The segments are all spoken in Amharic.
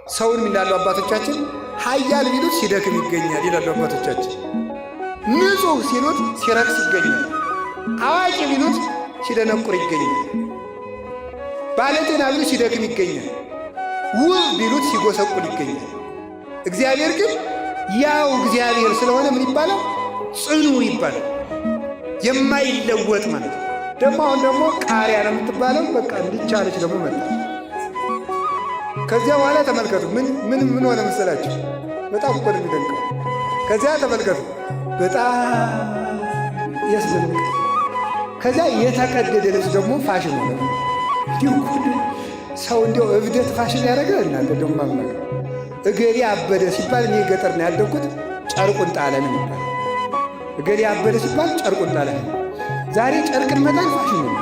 ሰውን ይላሉ አባቶቻችን ኃያል ቢሉት ሲደክም ይገኛል ይላሉ አባቶቻችን። ንጹሕ ሲሉት ሲረክስ ይገኛል። አዋቂ ቢሉት ሲደነቁር ይገኛል። ባለጤና ቢሉት ሲደክም ይገኛል። ውብ ቢሉት ሲጎሰቁል ይገኛል። እግዚአብሔር ግን ያው እግዚአብሔር ስለሆነ ምን ይባላል? ጽኑ ይባላል። የማይለወጥ ማለት ነው። ደግሞ አሁን ደግሞ ቃሪያ ነው የምትባለው። በቃ እንዲቻለች ደግሞ መጣ። ከዚያ በኋላ ተመልከቱ ምን ሆነ መሰላችሁ? በጣም እኮ ነው የሚደንቀው። ከዚያ ተመልከቱ በጣም ያስደንቅ። ከዚያ የተቀደደ ልብስ ደግሞ ፋሽን ሆነ። እንዲሁ ሰው እንዲያው እብደት ፋሽን ያደረገ እናንተ ደግሞ ማምናል። እገሌ አበደ ሲባል እኔ ገጠር ነው ያደግኩት፣ ጨርቁን ጣለ ነው የሚባል። እገሌ አበደ ሲባል ጨርቁን ጣለ ነው። ዛሬ ጨርቅን መጣል ፋሽን ነው።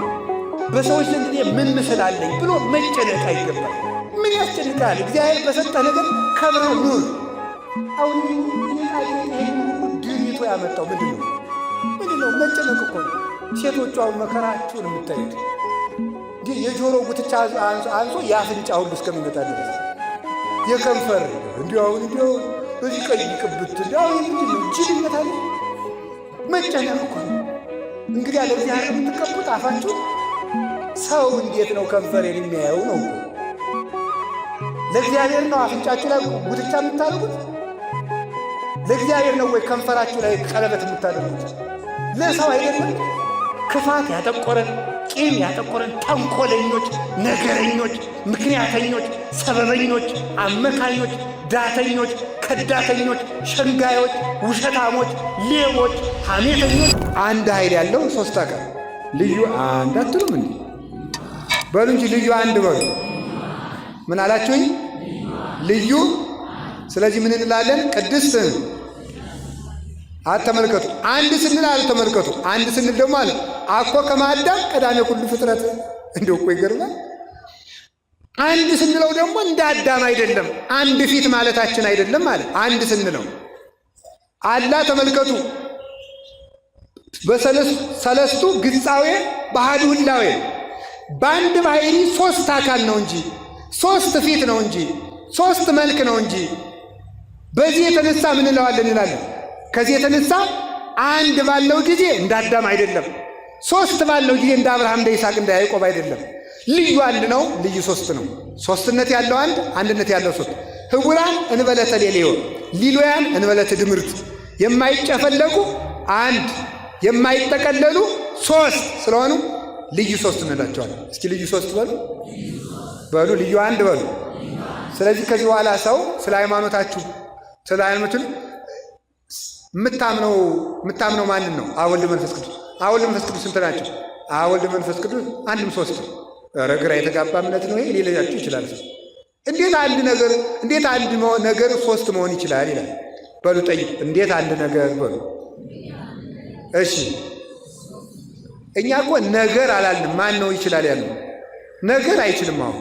በሰዎች ዘንድ ምን ምስል አለኝ ብሎ መጨነቅ አይገባል። ምን ያስጨንቃል? እግዚአብሔር በሰጠ ነገር ከብረህ ኑር። አሁን ድሪቶ ያመጣው ምንድን ነው? መጨነቅ እኮ ነው። ሴቶቹ አሁን መከራችሁን የምታዩት የጆሮ ጉትቻ አንሶ የአፍንጫ ሁሉ እስከሚመጣ ድረስ የከንፈር እንዲያውን በዚህ ቀይ ቅብት እንዲያው ጅልነት አለ። መጨነቅ እኮ ነው። እንግዲህ ያለ እግዚአብሔር የምትቀቡት አፋችሁ ሰው እንዴት ነው ከንፈሬን የሚያየው ነው እኮ። ለእግዚአብሔር ነው አፍንጫችሁ ላይ ጉትቻ የምታደርጉት? ለእግዚአብሔር ነው ወይ ከንፈራችሁ ላይ ቀለበት የምታደርጉት? ለሰው አይደለም። ክፋት ያጠቆረን፣ ቂም ያጠቆረን ተንኮለኞች፣ ነገረኞች፣ ምክንያተኞች፣ ሰበበኞች፣ አመካኞች፣ ዳተኞች፣ ከዳተኞች፣ ሸንጋዮች፣ ውሸታሞች፣ ሌቦች፣ ሐሜተኞች አንድ ኃይል ያለው ሶስት አካል ልዩ አንድ አትሉም እንዴ? በሉ እንጂ ልዩ አንድ በሉ። ምን አላችሁኝ? ልዩ። ስለዚህ ምን እንላለን? ቅድስት አተመልከቱ። አንድ ስንል አልተመልከቱ። አንድ ስንል ደግሞ አለ አኮ ከማዳም ቀዳሜ ሁሉ ፍጥረት። እንደው እኮ ይገርማል። አንድ ስንለው ደግሞ እንደ አዳም አይደለም፣ አንድ ፊት ማለታችን አይደለም ማለት አንድ ስንለው አላ ተመልከቱ። በሰለስቱ ግጻዌ ባህዱ ህላዌ በአንድ ባህሪ ሶስት አካል ነው እንጂ ሶስት ፊት ነው እንጂ ሶስት መልክ ነው እንጂ። በዚህ የተነሳ ምን እንለዋለን እንላለን። ከዚህ የተነሳ አንድ ባለው ጊዜ እንደ አዳም አይደለም፣ ሶስት ባለው ጊዜ እንደ አብርሃም፣ እንደ ይስሐቅ፣ እንደ ያዕቆብ አይደለም። ልዩ አንድ ነው፣ ልዩ ሶስት ነው። ሶስትነት ያለው አንድ፣ አንድነት ያለው ሶስት። ህቡራን እንበለተ ሌልዮ፣ ሊሎያን እንበለተ ድምርት፣ የማይጨፈለቁ አንድ፣ የማይጠቀለሉ ሶስት ስለሆኑ ልዩ ሶስት እንላቸዋለን። እስኪ ልዩ ሶስት በሉ በሉ፣ ልዩ አንድ በሉ። ስለዚህ ከዚህ በኋላ ሰው ስለ ሃይማኖታችሁ ስለ ሃይማኖታችሁ የምታምነው ማንን ነው? አብ ወልድ መንፈስ ቅዱስ። አብ ወልድ መንፈስ ቅዱስ ስንት ናቸው? አብ ወልድ መንፈስ ቅዱስ አንድም ሶስት። ኧረ ግራ የተጋባ እምነት ነው ይሄ ሊላችሁ ይችላል። እንዴት አንድ ነገር ሶስት መሆን ይችላል ይላል። በሉ ጠይቅ። እንዴት አንድ ነገር በሉ። እሺ እኛ እኮ ነገር አላልንም። ማን ነው ይችላል ያለው? ነገር አይችልም። አሁን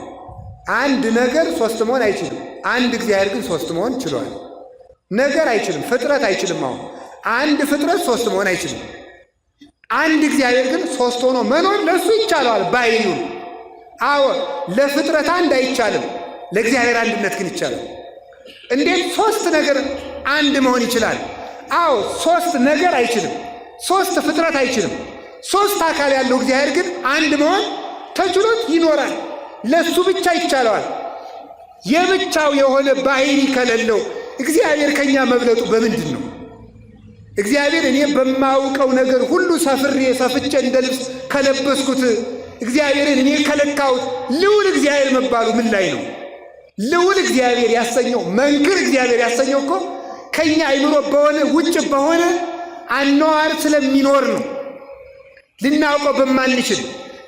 አንድ ነገር ሶስት መሆን አይችልም። አንድ እግዚአብሔር ግን ሶስት መሆን ችሏል። ነገር አይችልም። ፍጥረት አይችልም። አሁን አንድ ፍጥረት ሶስት መሆን አይችልም። አንድ እግዚአብሔር ግን ሶስት ሆኖ መኖር ለእሱ ይቻለዋል ባይኑ። አዎ ለፍጥረት አንድ አይቻልም፣ ለእግዚአብሔር አንድነት ግን ይቻላል። እንዴት ሶስት ነገር አንድ መሆን ይችላል? አዎ ሶስት ነገር አይችልም፣ ሶስት ፍጥረት አይችልም። ሶስት አካል ያለው እግዚአብሔር ግን አንድ መሆን ተችሎት ይኖራል። ለሱ ብቻ ይቻለዋል። የብቻው የሆነ ባህሪ ከሌለው እግዚአብሔር ከኛ መብለጡ በምንድን ነው? እግዚአብሔር እኔ በማውቀው ነገር ሁሉ ሰፍሬ ሰፍቼ እንደ ልብስ ከለበስኩት እግዚአብሔርን እኔ ከለካሁት ልዑል እግዚአብሔር መባሉ ምን ላይ ነው? ልዑል እግዚአብሔር ያሰኘው መንክር እግዚአብሔር ያሰኘው እኮ ከኛ አይምሮ በሆነ ውጭ በሆነ አኗዋር ስለሚኖር ነው። ልናውቀው በማንችል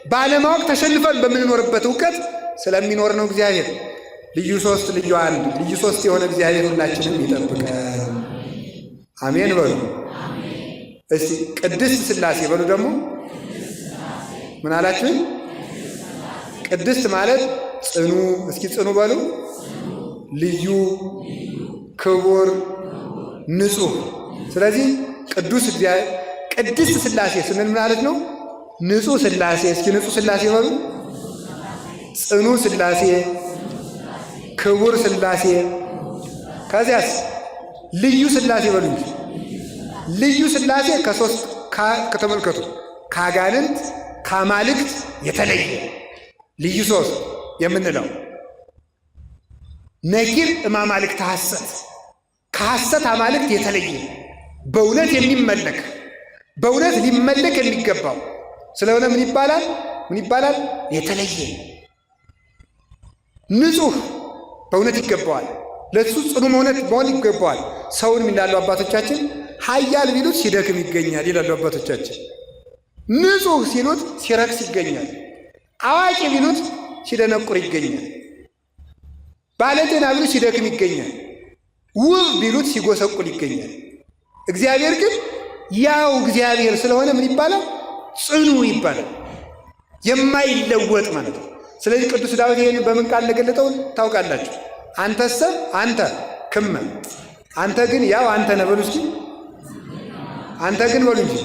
ባለማወቅ ተሸንፈን በምንኖርበት እውቀት ስለሚኖር ነው። እግዚአብሔር ልዩ ሶስት ልዩ አንድ ልዩ ሶስት የሆነ እግዚአብሔር ሁላችንም ይጠብቀን። አሜን በሉ። እስቲ ቅድስት ሥላሴ በሉ። ደግሞ ምን አላችሁ? ቅድስት ማለት ጽኑ። እስኪ ጽኑ በሉ። ልዩ፣ ክቡር፣ ንጹሕ። ስለዚህ ቅዱስ እግዚአብሔር ቅድስት ሥላሴ ስንል ማለት ነው ንጹሕ ሥላሴ። እስኪ ንጹሕ ሥላሴ በሉ። ጽኑ ሥላሴ፣ ክቡር ሥላሴ ከዚያስ ልዩ ሥላሴ በሉ እንጂ ልዩ ሥላሴ ከሶስት ከተመልከቱ ከአጋንንት ከአማልክት የተለየ ልዩ ሶስት የምንለው ነኪር እማማልክት ሐሰት ከሐሰት አማልክት የተለየ በእውነት የሚመለክ በእውነት ሊመለክ የሚገባው ስለሆነ ምን ይባላል? የተለየ ንጹሕ በእውነት ይገባዋል። ለሱ ጽኑ መሆን ይገባዋል። ሰውን ይላሉ አባቶቻችን ኃያል ቢሉት ሲደክም ይገኛል ይላሉ አባቶቻችን። ንጹሕ ሲሉት ሲረክስ ይገኛል። አዋቂ ቢሉት ሲደነቁር ይገኛል። ባለጤና ቢሉት ሲደክም ይገኛል። ውብ ቢሉት ሲጎሰቁል ይገኛል። እግዚአብሔር ግን ያው እግዚአብሔር ስለሆነ ምን ይባላል? ጽኑ ይባላል። የማይለወጥ ማለት ነው። ስለዚህ ቅዱስ ዳዊት ይህን በምን ቃል እንደገለጠው ታውቃላችሁ? አንተሰ አንተ ክመ አንተ ግን ያው አንተ ነህ በሉ እስኪ። አንተ ግን በሉ እንጂ።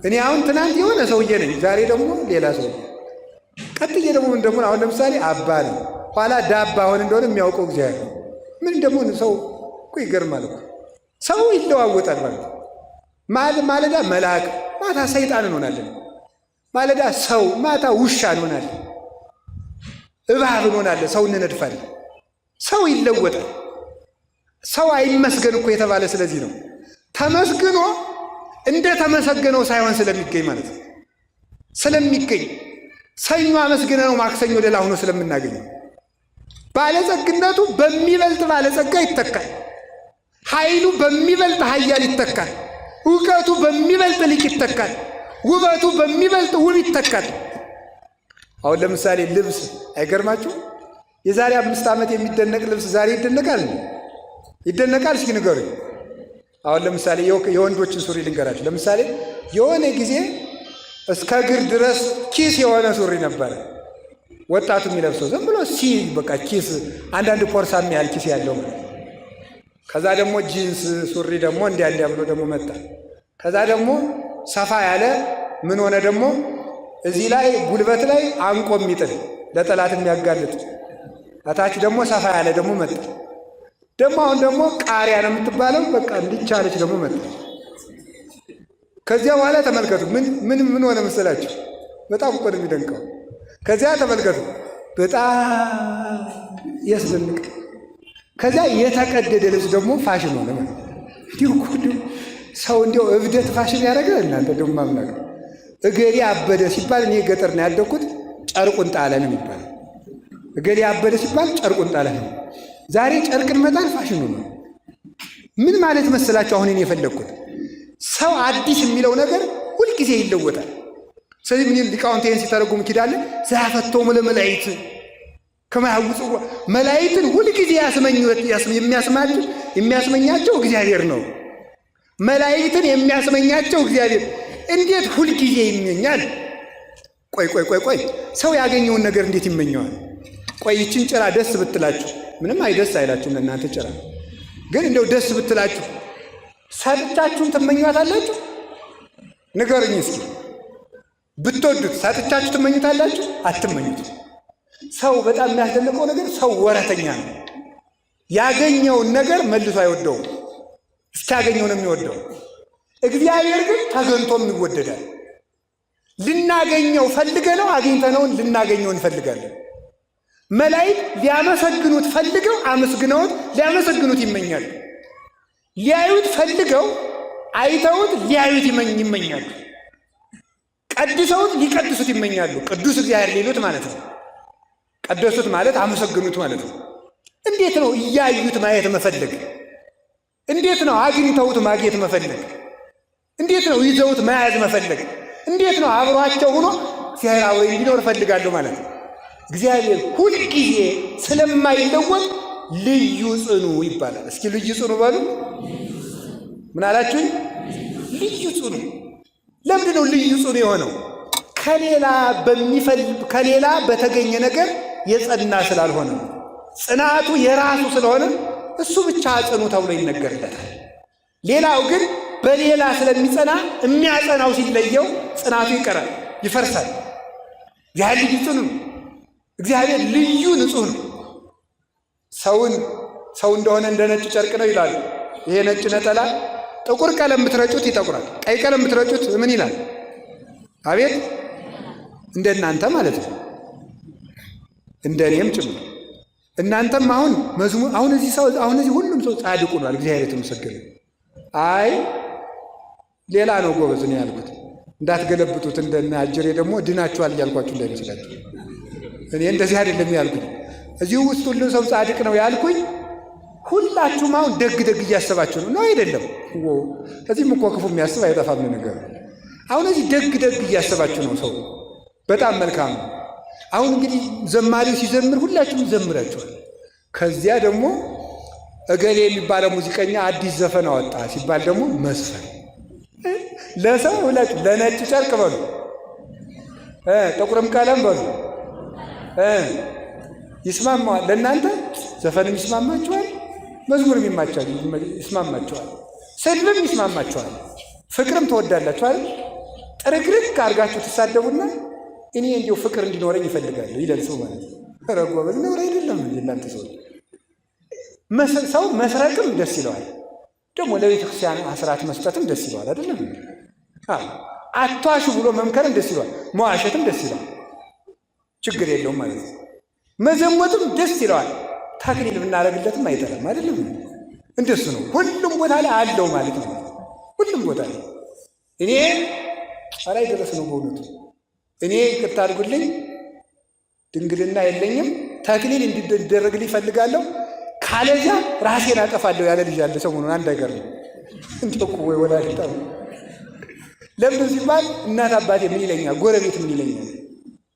እኔ አሁን ትናንት የሆነ ሰውዬ ነኝ፣ ዛሬ ደግሞ ሌላ ሰውዬ፣ ቀጥዬ ደግሞ ምን ደግሞ አሁን ለምሳሌ አባ ነኝ፣ ኋላ ዳባ ሆን እንደሆነ የሚያውቀው እግዚአብሔር ነው። ምን ደግሞ ሰው እኮ ይገርማል እኮ ሰው ይለዋወጣል ማለት ነው። ማለዳ መልአክ ማታ ሰይጣን እንሆናለን። ማለዳ ሰው ማታ ውሻ እንሆናለን። እባብ እንሆናለን። ሰው እንነድፋለን። ሰው ይለወጣል። ሰው አይመስገን እኮ የተባለ ስለዚህ ነው። ተመስግኖ እንደ ተመሰገነው ሳይሆን ስለሚገኝ ማለት ነው። ስለሚገኝ ሰኞ አመስግነው ማክሰኞ ሌላ ሆኖ ስለምናገኘው ባለጸግነቱ በሚበልጥ ባለጸጋ ይተካል። ኃይሉ በሚበልጥ ኃያል ይተካል። እውቀቱ በሚበልጥ ሊቅ ይተካል። ውበቱ በሚበልጥ ውብ ይተካል። አሁን ለምሳሌ ልብስ አይገርማችሁ? የዛሬ 5 ዓመት የሚደነቅ ልብስ ዛሬ ይደነቃል? ይደነቃል? እስኪ ንገሩኝ። አሁን ለምሳሌ የወንዶችን ሱሪ ልንገራችሁ። ለምሳሌ የሆነ ጊዜ እስከ እግር ድረስ ኪስ የሆነ ሱሪ ነበረ ወጣቱ የሚለብሰው፣ ዝም ብሎ በቃ ኪስ፣ አንዳንድ ፖርሳም ያህል ኪስ ያለው ማለት። ከዛ ደግሞ ጂንስ ሱሪ ደግሞ እንዲያ ብሎ ደግሞ መጣ። ከዛ ደግሞ ሰፋ ያለ ምን ሆነ ደግሞ እዚህ ላይ ጉልበት ላይ አንቆ የሚጥል ለጠላት የሚያጋልጥ፣ አታች ደግሞ ሰፋ ያለ ደግሞ መጣ። ደግሞ አሁን ደግሞ ቃሪያ ነው የምትባለው በቃ እንዲቻለች ደግሞ መጣ። ከዚያ በኋላ ተመልከቱ ምን ሆነ መሰላችሁ? በጣም እኮ ነው የሚደንቀው። ከዚያ ተመልከቱ በጣም ያስደንቅ። ከዚያ የተቀደደ ልብስ ደግሞ ፋሽን ሆነ ማለት እንዲሁ ሰው እንዲያው እብደት ፋሽን ያደርጋል። እናንተ ደግሞ ማምናቀ እገሌ አበደ ሲባል እኔ ገጠር ነው ያደግኩት፣ ጨርቁን ጣለ ነው የሚባለው። እገሌ አበደ ሲባል ጨርቁን ጣለ ነው። ዛሬ ጨርቅን መጣል ፋሽኑ ነው። ምን ማለት መሰላችሁ? አሁን እኔ የፈለግኩት ሰው አዲስ የሚለው ነገር ሁልጊዜ ይለወጣል። ስለዚህ ምን ሊቃውንት ይህን ሲተረጉም ኪዳለ ዘያፈቶሙ ለመላእክት ከመ ያውጽዋ መላእክትን ሁልጊዜ የሚያስመኛቸው እግዚአብሔር ነው። መላእክትን የሚያስመኛቸው እግዚአብሔር እንዴት ሁልጊዜ ይመኛል? ቆይ ሰው ያገኘውን ነገር እንዴት ይመኘዋል? ቆይ ይችን ጭራ ደስ ብትላችሁ ምንም አይደስ አይላችሁም ለእናንተ ጭራ። ግን እንደው ደስ ብትላችሁ ሰጥቻችሁን ትመኟታላችሁ? ንገሩኝ እስኪ። ብትወዱት ሰጥቻችሁ ትመኙታላችሁ? አትመኙት። ሰው በጣም የሚያስደንቀው ነገር ሰው ወረተኛ ነው። ያገኘውን ነገር መልሶ አይወደውም። እስኪያገኘው ነው የሚወደው። እግዚአብሔር ግን ተገንቶም ይወደዳል። ልናገኘው ፈልገነው አግኝተነውን ልናገኘው እንፈልጋለን። መላእክት ሊያመሰግኑት ፈልገው አመስግነውት ሊያመሰግኑት ይመኛሉ። ሊያዩት ፈልገው አይተውት ሊያዩት ይመኛሉ። ቀድሰውት ሊቀድሱት ይመኛሉ። ቅዱስ እግዚአብሔር ሊሉት ማለት ነው። ቀደሱት ማለት አመሰግኑት ማለት ነው። እንዴት ነው እያዩት ማየት መፈለግ? እንዴት ነው አግኝተውት ማግኘት መፈለግ? እንዴት ነው ይዘውት መያዝ መፈለግ? እንዴት ነው አብሯቸው ሆኖ እግዚአብሔር አብሮ እንዲኖር እፈልጋለሁ ማለት ነው። እግዚአብሔር ሁልጊዜ ስለማይለወጥ ልዩ ጽኑ ይባላል። እስኪ ልዩ ጽኑ በሉ። ምን አላችሁ? ልዩ ጽኑ። ለምንድን ነው ልዩ ጽኑ የሆነው? ከሌላ በተገኘ ነገር የጸና ስላልሆነ፣ ጽናቱ የራሱ ስለሆነ እሱ ብቻ ጽኑ ተብሎ ይነገርለታል። ሌላው ግን በሌላ ስለሚጸና የሚያጸናው ሲለየው ጽናቱ ይቀራል፣ ይፈርሳል። እግዚአብሔር ልዩ ጽኑ ነው። እግዚአብሔር ልዩ ንጹሕ ነው። ሰው እንደሆነ እንደ ነጭ ጨርቅ ነው ይላሉ። ይሄ ነጭ ነጠላ ጥቁር ቀለም ብትረጩት ይጠቁራል፣ ቀይ ቀለም ብትረጩት ምን ይላል? አቤት እንደናንተ ማለት ነው፣ እንደኔም ጭምር። እናንተም አሁን እዚህ ሁሉም ሰው ጻድቅ ሆኗል፣ እግዚአብሔር የተመሰገነ። አይ ሌላ ነው ጎበዝ ነው ያልኩት፣ እንዳትገለብጡት። እንደና አጀሬ ደግሞ ድናችኋል እያልኳችሁ እንዳይመስላችሁ። እኔ እንደዚህ አይደለም ያልኩኝ። እዚህ ውስጥ ሁሉ ሰው ጻድቅ ነው ያልኩኝ። ሁላችሁም አሁን ደግ እያሰባችሁ ነው አይደለም? እዚህም እኮ ክፉ የሚያስብ አይጠፋም ነገር። አሁን እዚህ ደግ እያሰባችሁ ነው ሰው። በጣም መልካም ነው። አሁን እንግዲህ ዘማሪው ሲዘምር ሁላችሁም ዘምራችኋል። ከዚያ ደግሞ እገሌ የሚባለው ሙዚቀኛ አዲስ ዘፈን አወጣ ሲባል ደግሞ መስፈን ለሰው ሁላችሁ ለነጭ ጨርቅ በሉ፣ ጥቁርም ቀለም በሉ ይስማማዋል። ለእናንተ ዘፈንም ይስማማችኋል፣ መዝሙርም ይስማማችኋል፣ ስድብም ይስማማችኋል፣ ፍቅርም ትወዳላችኋል። ጥርግርግ አድርጋችሁ ትሳደቡና እኔ እንዲሁ ፍቅር እንዲኖረኝ ይፈልጋለሁ ይላል ሰው ማለት ነው። ረጎ በዝነው አይደለም እንዴ እናንተ ሰው መስረቅም ደስ ይለዋል፣ ደግሞ ለቤተ ክርስቲያን አስራት መስጠትም ደስ ይለዋል አይደለም? አቷሹ ብሎ መምከርም ደስ ይለዋል፣ መዋሸትም ደስ ይለዋል፣ ችግር የለውም ማለት ነው። መዘሞትም ደስ ይለዋል፣ ተክሊል ብናደርግለትም አይጠላም አይደለም? እንደሱ ነው። ሁሉም ቦታ ላይ አለው ማለት ነው። ሁሉም ቦታ ላይ እኔ ጸራይ ድረስ ነው በእውነቱ። እኔ ይቅርታ አድርጉልኝ፣ ድንግልና የለኝም፣ ተክሊል እንዲደረግልኝ ይፈልጋለሁ፣ ካለዚያ ራሴን አጠፋለሁ ያለ ልጅ አለ ሰሞኑን። አንድ ነገር ነው እንዲቆ ወይ ወላዲታ ለምን ሲባል እናት አባቴ ምን ይለኛል፣ ጎረቤት ምን ይለኛል፣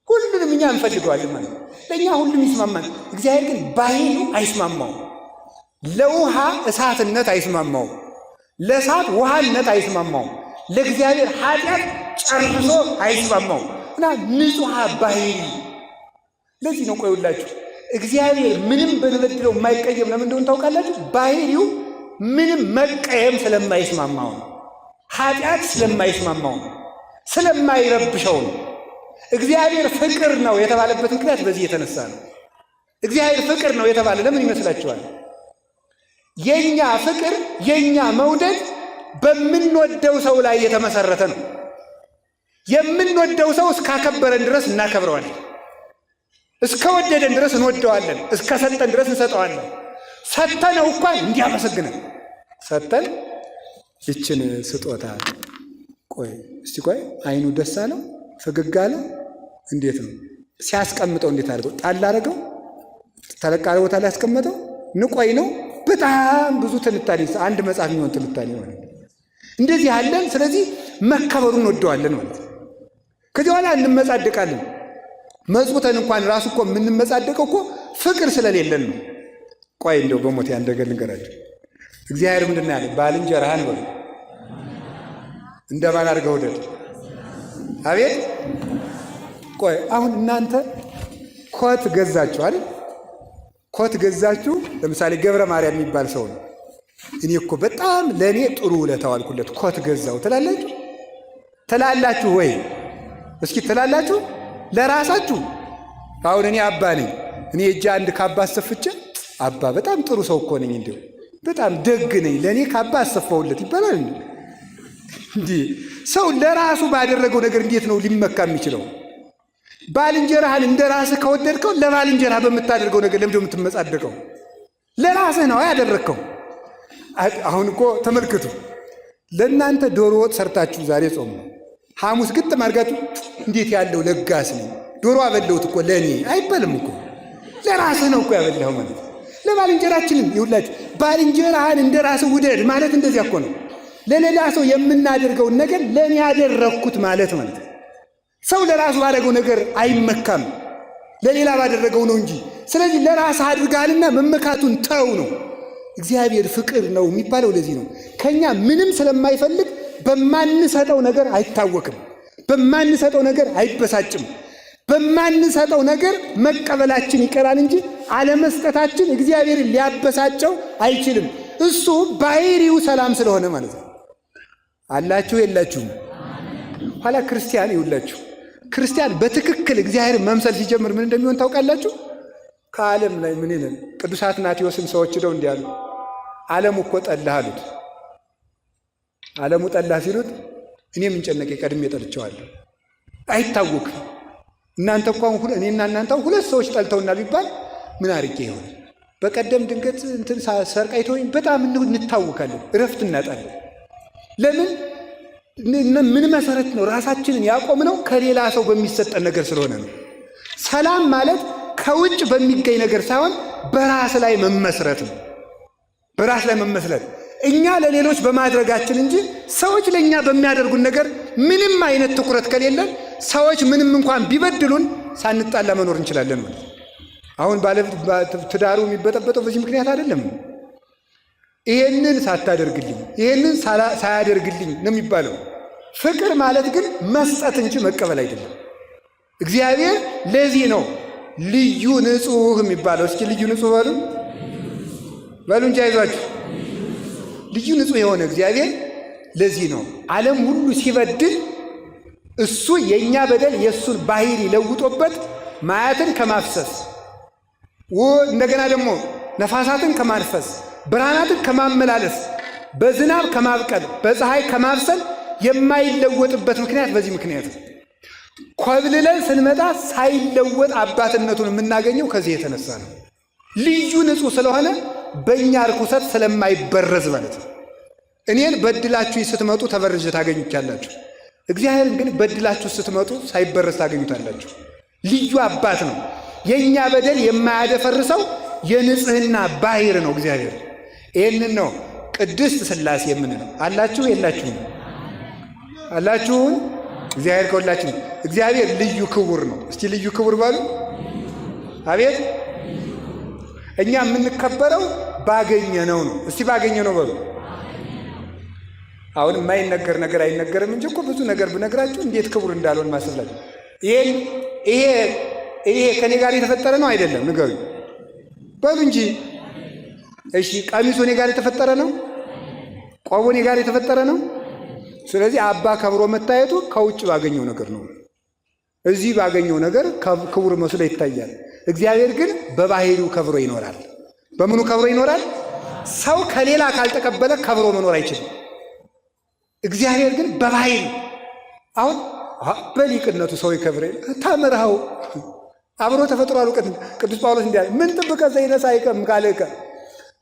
ሁሉንም እኛ እንፈልገዋለን ማለት ነው። ለእኛ ሁሉም ይስማማል። እግዚአብሔር ግን ባህሉ አይስማማውም። ለውሃ እሳትነት አይስማማውም፣ ለእሳት ውሃነት አይስማማውም፣ ለእግዚአብሔር ኃጢአት ጨርሶ አይስማማውም እና ንጹሐ ባህሪ። ለዚህ ነው ቆዩላችሁ እግዚአብሔር ምንም በንበድለው የማይቀየም ለምን እንደሆነ ታውቃላችሁ? ባህሪው ምንም መቀየም ስለማይስማማው ነው። ኃጢአት ስለማይስማማው ነው፣ ስለማይረብሸው ነው። እግዚአብሔር ፍቅር ነው የተባለበት ምክንያት በዚህ የተነሳ ነው። እግዚአብሔር ፍቅር ነው የተባለ ለምን ይመስላችኋል? የኛ ፍቅር የኛ መውደድ በምንወደው ሰው ላይ የተመሰረተ ነው። የምንወደው ሰው እስካከበረን ድረስ እናከብረዋለን፣ እስከወደደን ድረስ እንወደዋለን፣ እስከሰጠን ድረስ እንሰጠዋለን። ሰጠነው እንኳን እንዲያመሰግነን ሰጠን። ይችን ስጦታ ቆይ አይኑ ደስ አለው፣ ፈገግ አለ። እንዴት ነው ሲያስቀምጠው? እንዴት አድርገው ጣል አደረገው? ተለቃለ ቦታ ላይ ያስቀመጠው ንቆይ ነው። በጣም ብዙ ትንታኔ፣ አንድ መጽሐፍ የሚሆን ትንታኔ ማለት ነው። እንደዚህ አለን። ስለዚህ መከበሩን እንወደዋለን ማለት ነው። ከዚህ በኋላ እንመጻደቃለን። መጽውተን እንኳን ራሱ እኮ የምንመጻደቀው እኮ ፍቅር ስለሌለን ነው። ቆይ እንደው በሞት ያን ነገር ልንገራችሁ። እግዚአብሔር ምንድን ነው ያለ? ባልንጀራህን በሉ እንደማን አድርገህ ውደድ። አቤት ቆይ አሁን እናንተ ኮት ገዛችሁ አይደል? ኮት ገዛችሁ። ለምሳሌ ገብረ ማርያም የሚባል ሰው ነው። እኔ እኮ በጣም ለእኔ ጥሩ ውለታ ዋልኩለት ኮት ገዛው ትላላችሁ ወይ? እስኪ ትላላችሁ ለራሳችሁ? አሁን እኔ አባ ነኝ። እኔ እጅ አንድ ካባ አሰፍቼ አባ በጣም ጥሩ ሰው እኮ ነኝ፣ እንዲሁ በጣም ደግ ነኝ፣ ለእኔ ካባ አሰፋውለት ይባላል እንዲህ? ሰው ለራሱ ባደረገው ነገር እንዴት ነው ሊመካ የሚችለው? ባልንጀራህን እንደ ራስህ ከወደድከው ለባልንጀራህ በምታደርገው ነገር ለምንድን ነው የምትመጻደቀው? ለራስህ ነው ያደረግከው። አሁን እኮ ተመልክቱ፣ ለእናንተ ዶሮ ወጥ ሰርታችሁ ዛሬ ጾም ነው፣ ሐሙስ ግጥም አድርጋችሁ እንዴት ያለው ለጋስ ነኝ ዶሮ አበለውት እኮ ለእኔ አይባልም እኮ፣ ለራስህ ነው እኮ ያበላኸው ማለት። ለባልንጀራችንም ይውላችሁ ባልንጀራህን እንደ ራስህ ውደድ ማለት እንደዚያ እኮ ነው። ለሌላ ሰው የምናደርገውን ነገር ለእኔ ያደረግኩት ማለት ነው። ሰው ለራሱ ባደረገው ነገር አይመካም፣ ለሌላ ባደረገው ነው እንጂ። ስለዚህ ለራስህ አድርጋልና መመካቱን ተው ነው። እግዚአብሔር ፍቅር ነው የሚባለው ለዚህ ነው። ከኛ ምንም ስለማይፈልግ በማንሰጠው ነገር አይታወክም፣ በማንሰጠው ነገር አይበሳጭም። በማንሰጠው ነገር መቀበላችን ይቀራል እንጂ አለመስጠታችን እግዚአብሔርን ሊያበሳጨው አይችልም። እሱ ባህሪው ሰላም ስለሆነ ማለት ነው። አላችሁ የላችሁም? ኋላ ክርስቲያን ይውላችሁ፣ ክርስቲያን በትክክል እግዚአብሔር መምሰል ሲጀምር ምን እንደሚሆን ታውቃላችሁ? ከዓለም ላይ ምን ይለን? ቅዱስ አትናቴዎስን ሰዎች ሄደው እንዲህ አሉ፣ ዓለሙ እኮ ጠላህ አሉት። ዓለሙ ጠላህ ሲሉት እኔ ምን ጨነቀኝ ቀድሜ ጠልቼዋለሁ። አይታወቅም። እናንተ እንኳን እኔና እናንተ ሁለት ሰዎች ጠልተውናል ቢባል ምን አድርጌ ይሆን? በቀደም ድንገት እንትን ሰርቃይተውኝ በጣም እንታወካለን፣ እረፍት እናጣለን። ለምን? ምን መሰረት ነው ራሳችንን ያቆምነው? ከሌላ ሰው በሚሰጠን ነገር ስለሆነ ነው። ሰላም ማለት ከውጭ በሚገኝ ነገር ሳይሆን በራስ ላይ መመስረት ነው። በራስ ላይ መመስረት እኛ ለሌሎች በማድረጋችን እንጂ ሰዎች ለእኛ በሚያደርጉን ነገር ምንም አይነት ትኩረት ከሌለን ሰዎች ምንም እንኳን ቢበድሉን ሳንጣላ መኖር እንችላለን ማለት። አሁን ትዳሩ የሚበጠበጠው በዚህ ምክንያት አይደለም። ይሄንን ሳታደርግልኝ ይሄንን ሳያደርግልኝ ነው የሚባለው። ፍቅር ማለት ግን መስጠት እንጂ መቀበል አይደለም። እግዚአብሔር ለዚህ ነው ልዩ ንጹሕ የሚባለው። እስኪ ልዩ ንጹሕ በሉ እንጂ አይዟችሁ። ልዩ ንጹሕ የሆነ እግዚአብሔር ለዚህ ነው ዓለም ሁሉ ሲበድል እሱ የእኛ በደል የእሱን ባህሪ ለውጦበት ማያትን ከማፍሰስ እንደገና ደግሞ ነፋሳትን ከማንፈስ ብርሃናትን ከማመላለስ በዝናብ ከማብቀል በፀሐይ ከማብሰል የማይለወጥበት ምክንያት በዚህ ምክንያት ነው። ኮብልለን ስንመጣ ሳይለወጥ አባትነቱን የምናገኘው ከዚህ የተነሳ ነው። ልዩ ንጹሕ ስለሆነ በእኛ ርኩሰት ስለማይበረዝ ማለት ነው። እኔን በድላችሁ ስትመጡ ተበርዤ ታገኙቻላችሁ። እግዚአብሔርን ግን በድላችሁ ስትመጡ ሳይበረዝ ታገኙታላችሁ። ልዩ አባት ነው። የእኛ በደል የማያደፈርሰው የንጽህና ባህር ነው እግዚአብሔር። ይህንን ነው ቅድስት ሥላሴ የምንለው። አላችሁ የላችሁም? አላችሁን? እግዚአብሔር ከሁላችን እግዚአብሔር ልዩ ክቡር ነው። እስቲ ልዩ ክቡር በሉ። አቤት! እኛ የምንከበረው ባገኘነው ነው። እስቲ ባገኘነው በሉ። አሁን የማይነገር ነገር አይነገርም እንጂ እኮ ብዙ ነገር ብነግራችሁ እንዴት ክቡር እንዳልሆን ማስላችሁ። ይሄ ከኔ ጋር የተፈጠረ ነው አይደለም? ንገሩኝ በሉ እንጂ። እሺ ቀሚሱ እኔ ጋር የተፈጠረ ነው? ቆቡ እኔ ጋር የተፈጠረ ነው? ስለዚህ አባ ከብሮ መታየቱ ከውጭ ባገኘው ነገር ነው። እዚህ ባገኘው ነገር ክቡር መስሎ ይታያል። እግዚአብሔር ግን በባህሪው ከብሮ ይኖራል። በምኑ ከብሮ ይኖራል? ሰው ከሌላ ካልተቀበለ ከብሮ መኖር አይችልም። እግዚአብሔር ግን በባህሪው አሁን በሊቅነቱ ሰው ይከብረ ተምርኸው አብሮ ተፈጥሯል። እውቀት ቅዱስ ጳውሎስ እንዲያ ምን ጥብቀ ዘይነሳ አይቀም ካልከ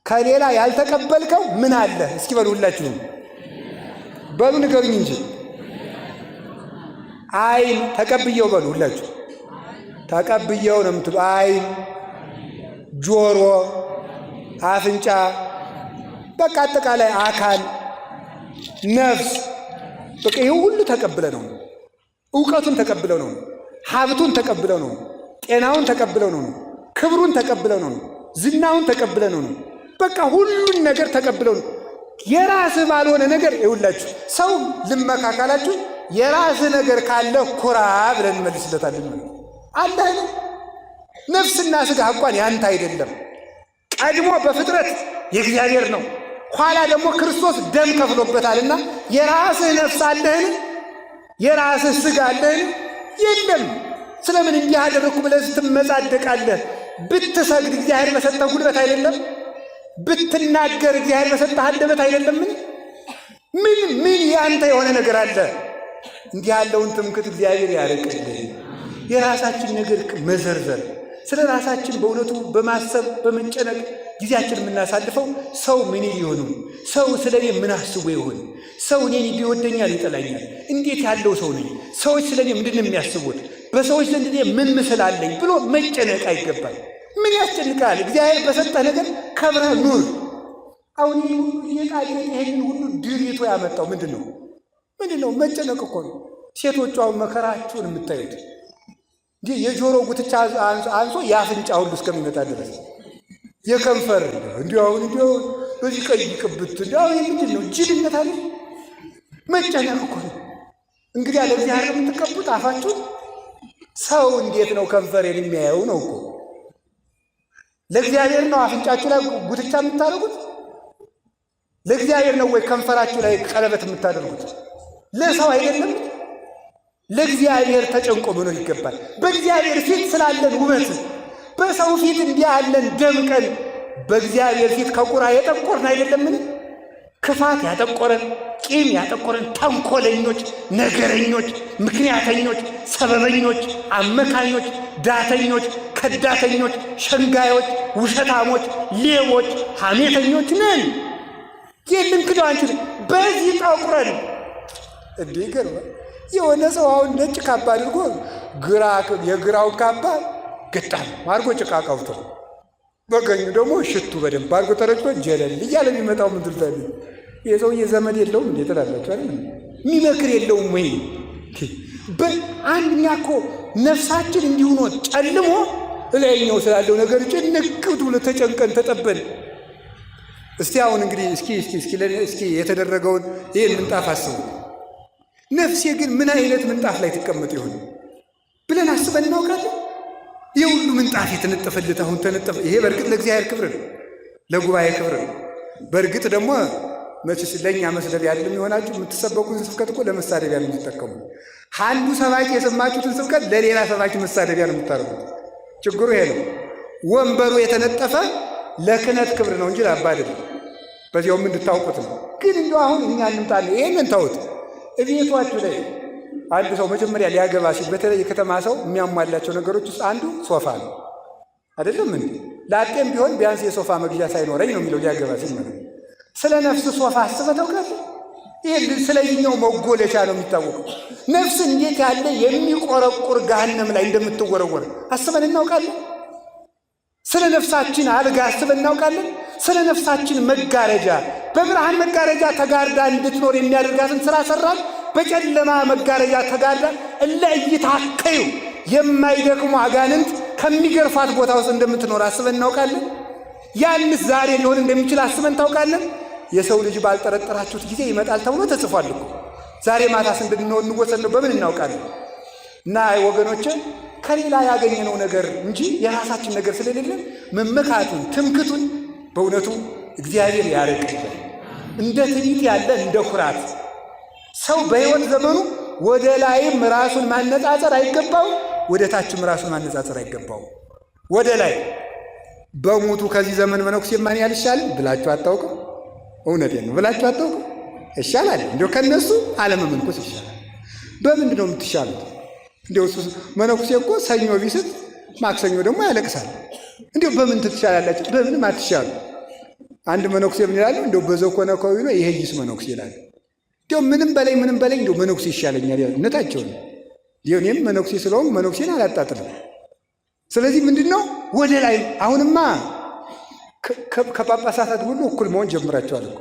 ከሌላ ያልተቀበልከው ምን አለ? እስኪ በሉ ሁላችሁም በሉ ንገሩኝ እንጂ አይን ተቀብየው በሉ ሁላችሁ ተቀብየው ነው የምትሉ። አይን፣ ጆሮ፣ አፍንጫ፣ በቃ አጠቃላይ አካል፣ ነፍስ በቃ ይሄ ሁሉ ተቀብለ ነው። እውቀቱን ተቀብለው ነው። ሀብቱን ተቀብለው ነው። ጤናውን ተቀብለው ነው። ክብሩን ተቀብለው ነው። ዝናውን ተቀብለው ነው። በቃ ሁሉን ነገር ተቀብለው ነው። የራስህ ባልሆነ ነገር ይውላችሁ ሰው ልመካካላችሁ የራስህ ነገር ካለ ኩራ ብለን እንመልስለታለን። አለ አይደል? ነፍስና ስጋ እንኳን ያንተ አይደለም። ቀድሞ በፍጥረት የእግዚአብሔር ነው። ኋላ ደግሞ ክርስቶስ ደም ከፍሎበታልና የራስህ ነፍስ አለህን? የራስህ ስጋ አለህን? የለም። ስለምን እንዲህ አደረኩ ብለህ ትመጻደቃለህ? ብትሰግድ እግዚአብሔር በሰጠህ ጉልበት አይደለም? ብትናገር እግዚአብሔር በሰጠህ አንደበት አይደለም? ምን ያንተ የሆነ ነገር አለ? እንዲህ ያለውን ትምክህት እግዚአብሔር ያርቅልን። የራሳችን ነገር መዘርዘር ስለ ራሳችን በእውነቱ በማሰብ በመጨነቅ ጊዜያችን የምናሳልፈው ሰው ምን ሊሆኑ፣ ሰው ስለ እኔ ምን አስቦ ይሆን፣ ሰው እኔን ይወደኛል ይጠላኛል፣ እንዴት ያለው ሰው ነኝ፣ ሰዎች ስለ እኔ ምንድን ነው የሚያስቡት፣ በሰዎች ዘንድ እኔ ምን ምስል አለኝ ብሎ መጨነቅ አይገባል። ምን ያስጨንቃል? እግዚአብሔር በሰጠህ ነገር ከብረህ ኑር። አሁን ይህን ሁሉ ድሪቶ ያመጣው ምንድን ነው? መጨነቅ እኮ ነው። ሴቶቹ አሁን መከራችሁን የምታዩት እንዲህ የጆሮ ጉትቻ አንሶ የአፍንጫ ሁሉ እስከሚመጣ ድረስ የከንፈር እንዲሁ በዚህ ቀይ ቅብት አሁን ምንድን ነው? ጅልነት አለ። መጨነቅ እኮ ነው። እንግዲህ ያለ እግዚአብሔር የምትቀቡት አፋችሁን። ሰው እንዴት ነው ከንፈሬን የሚያየው ነው እኮ። ለእግዚአብሔር ነው አፍንጫችሁ ላይ ጉትቻ የምታደርጉት? ለእግዚአብሔር ነው ወይ ከንፈራችሁ ላይ ቀለበት የምታደርጉት? ለሰው አይደለም። ለእግዚአብሔር ተጨንቆ መኖር ይገባል። በእግዚአብሔር ፊት ስላለን ውበት በሰው ፊት እንዲህ ያለን ደምቀን በእግዚአብሔር ፊት ከቁራ የጠቆርን አይደለምን? ክፋት ያጠቆረን፣ ቂም ያጠቆረን፣ ተንኮለኞች፣ ነገረኞች፣ ምክንያተኞች፣ ሰበበኞች፣ አመካኞች፣ ዳተኞች፣ ከዳተኞች፣ ሸንጋዮች፣ ውሸታሞች፣ ሌቦች፣ ሐሜተኞች ነን። ይህንን ክደው አንችልም። በዚህ ጠቁረን እንዴ ገርማ የሆነ ሰው አሁን ነጭ ካባ አድርጎ የግራውን ካባ ግጣም አድርጎ ጭቃ ቀብቶ በቀኙ ደግሞ ሽቱ በደንብ አድርጎ ተረጭቶ ጀለል እያለ የሚመጣው ምን ትልታል? የሰውዬ ዘመድ የለውም እንዴ ትላላችሁ አይደል? የሚመክር የለውም ወይ? አንድኛ እኮ ነፍሳችን እንዲሁ ነው ጨልሞ እላይኛው ስላለው ነገር ጭንቅ ብሎ ተጨንቀን ተጠበን። እስቲ አሁን እንግዲህ እስኪ የተደረገውን ይህን ምንጣፍ አስቡ። ነፍሴ ግን ምን አይነት ምንጣፍ ላይ ትቀመጥ ይሆን ብለን አስበን እናውቃለን? የሁሉ ምንጣፍ የተነጠፈለት አሁን ተነጠፈ። ይሄ በእርግጥ ለእግዚአብሔር ክብር ነው፣ ለጉባኤ ክብር ነው። በእርግጥ ደግሞ መቼስ ለእኛ መስደቢያ አይደለም የሆናችሁ። የምትሰበኩትን ስብከት እኮ ለመሳደቢያ ነው የምትጠቀሙ። አንዱ ሰባኪ የሰማችሁትን ስብከት ለሌላ ሰባኪ መሳደቢያ ነው የምታደርጉት። ችግሩ ይሄ ነው። ወንበሩ የተነጠፈ ለክህነት ክብር ነው እንጂ ለአባ አይደለም። በዚያውም እንድታውቁት ነው። ግን እንደው አሁን እኛ እንምጣለ ይሄንን ተውት። እቤቷችሁ ላይ አንድ ሰው መጀመሪያ ሊያገባ ሲል በተለይ የከተማ ሰው የሚያሟላቸው ነገሮች ውስጥ አንዱ ሶፋ ነው። አይደለም እንዴ? ላጤም ቢሆን ቢያንስ የሶፋ መግዣ ሳይኖረኝ ነው የሚለው ሊያገባ ሲል ማለት። ስለ ነፍስ ሶፋ አስበህ ታውቃለህ? ይህ ስለኛው መጎለቻ ነው የሚታወቀው። ነፍስ እንዴት ያለ የሚቆረቁር ገሃነም ላይ እንደምትወረወር አስበን እናውቃለን? ስለ ነፍሳችን አልጋ አስበን እናውቃለን? ስለ ነፍሳችን መጋረጃ በብርሃን መጋረጃ ተጋርዳ እንድትኖር የሚያደርጋትን ስራ ሰራን። በጨለማ መጋረጃ ተጋርዳ እለይታከዩ የማይደክሙ አጋንንት ከሚገርፋት ቦታ ውስጥ እንደምትኖር አስበን እናውቃለን? ያንስ ዛሬ ሊሆን እንደሚችል አስበን ታውቃለን? የሰው ልጅ ባልጠረጠራችሁት ጊዜ ይመጣል ተብሎ ተጽፏል እኮ። ዛሬ ማታስ እንድንሆን እንወሰን ነው በምን እናውቃለን? እና ወገኖቼ ከሌላ ያገኘነው ነገር እንጂ የራሳችን ነገር ስለሌለን መመካቱን ትምክቱን በእውነቱ እግዚአብሔር ያርቅልን። እንደ ትዕቢት ያለ እንደ ኩራት ሰው በሕይወት ዘመኑ ወደ ላይም ራሱን ማነጻጸር አይገባው፣ ወደ ታችም ራሱን ማነጻጸር አይገባው። ወደ ላይ በሞቱ ከዚህ ዘመን መነኩሴ ማን ያልሻል ብላችሁ አታውቁም? እውነቴን ነው ብላችሁ አታውቁም? ይሻላል። እንዲያው ከነሱ አለመመንኮስ ይሻላል። በምንድን ነው የምትሻሉት? እንዲያው መነኩሴ እኮ ሰኞ ቢስት ማክሰኞ ደግሞ ያለቅሳል። እንዲያው በምን ትሻላላችሁ? በምንም አትሻሉ። አንድ መነኩሴ ምን ይላል? እንዲያው በዘኮነ ኮዊ ነው ይሄይስ መነኩሴ ይላል። እንዲያው ምንም በላይ እንዲያው መነኩሴ ይሻለኛል ያለ እነታቸው ነው። እኔም መነኩሴ ስለሆንኩ መነኩሴን አላጣጥልም። ስለዚህ ምንድን ነው ወደ ላይ አሁንማ ከጳጳሳት ሁሉ እኩል መሆን ጀምራቸዋል እኮ።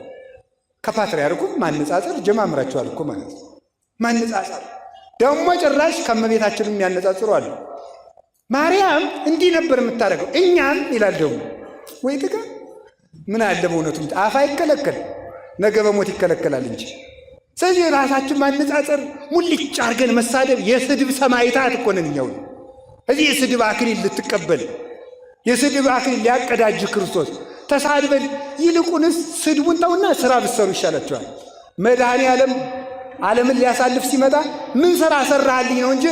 ከፓትርያርኩም ማነጻጸር ጀማምራቸዋል እኮ ማለት ነው። ማነጻጸር ደግሞ ጭራሽ ከመቤታችንም ያነጻጽሩ አሉ። ማርያም እንዲህ ነበር የምታደርገው እኛም ይላል ደግሞ። ወይ ጥጋ ምን አለ በእውነቱም አፍ አይከለከል ነገ በሞት ይከለከላል እንጂ። ስለዚህ ራሳችን ማነጻጸር ሙልጭ አድርገን መሳደብ የስድብ ሰማዕታት እኮ ነን እኛው። እዚህ የስድብ አክሊል ልትቀበል የስድብ አክሊል ሊያቀዳጅ ክርስቶስ ተሳድበን ይልቁንስ ስድቡን ተውና ስራ ብትሰሩ ይሻላቸዋል። መድኃኔ ዓለምን ሊያሳልፍ ሲመጣ ምን ስራ ሰራህልኝ ነው እንጂ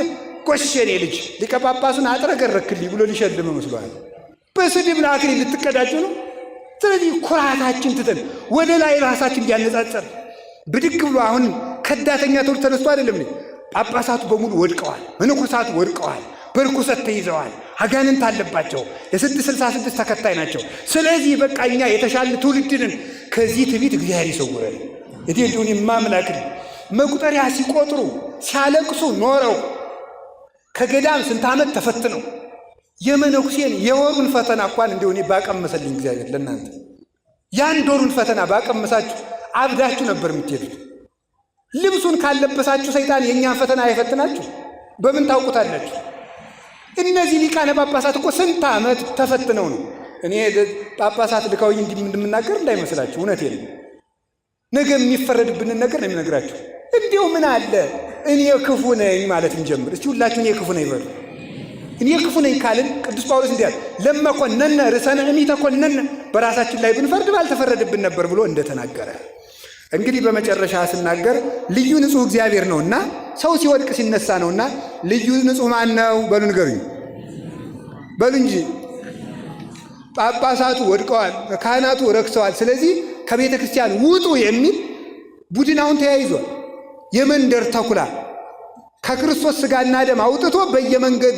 ጎሸኔ ልጅ ሊቀ ጳጳሱን አጥረገረክልኝ ብሎ ሊሸልም መስሏል። በስድብ አክሊል ልትቀዳጁ ነው። ስለዚህ ኩራታችን ትተን ወደ ላይ ራሳችን እንዲያነጻጸር ብድግ ብሎ አሁን ከዳተኛ ትውልድ ተነስቶ አይደለም። ጳጳሳቱ በሙሉ ወድቀዋል፣ መነኮሳቱ ወድቀዋል፣ በርኩሰት ተይዘዋል፣ አጋንንት አለባቸው፣ የ666 ተከታይ ናቸው። ስለዚህ በቃ እኛ የተሻለ ትውልድንን ከዚህ ትዕቢት እግዚአብሔር ይሰውረን። እንዲሁን የማምላክ መቁጠሪያ ሲቆጥሩ ሲያለቅሱ ኖረው ከገዳም ስንት ዓመት ተፈትነው የመነኩሴን የወሩን ፈተና እንኳን እንዲሁ እኔ ባቀመሰልኝ እግዚአብሔር ለእናንተ የአንድ ወሩን ፈተና ባቀመሳችሁ አብዳችሁ ነበር የምትሄዱት። ልብሱን ካለበሳችሁ ሰይጣን የእኛን ፈተና አይፈትናችሁ። በምን ታውቁታላችሁ? እነዚህ ሊቃነ ጳጳሳት እኮ ስንት ዓመት ተፈትነው ነው። እኔ ጳጳሳት ልከውኝ እንደምናገር እንዳይመስላችሁ፣ እውነቴን ነው። ነገ የሚፈረድብንን ነገር ነው የሚነግራችሁ። እንዲሁ ምን አለ እኔ ክፉ ነኝ ማለት እንጀምር እስቲ። ሁላችሁ እኔ ክፉ ነኝ በሉ። እኔ ክፉ ነኝ ካልን ቅዱስ ጳውሎስ እንዲህ አለ፣ ለመኮነነ ርዕሰነ እሚተኮነነ፣ በራሳችን ላይ ብንፈርድ ባልተፈረድብን ነበር ብሎ እንደተናገረ። እንግዲህ በመጨረሻ ስናገር ልዩ ንጹሕ እግዚአብሔር ነውና ሰው ሲወድቅ ሲነሳ ነውና ልዩ ንጹሕ ማን ነው በሉ ንገሩኝ፣ በሉ እንጂ ጳጳሳቱ ወድቀዋል፣ ካህናቱ ረክሰዋል፣ ስለዚህ ከቤተ ክርስቲያን ውጡ የሚል ቡድን አሁን ተያይዟል። የመንደር ተኩላ ከክርስቶስ ሥጋና ደም አውጥቶ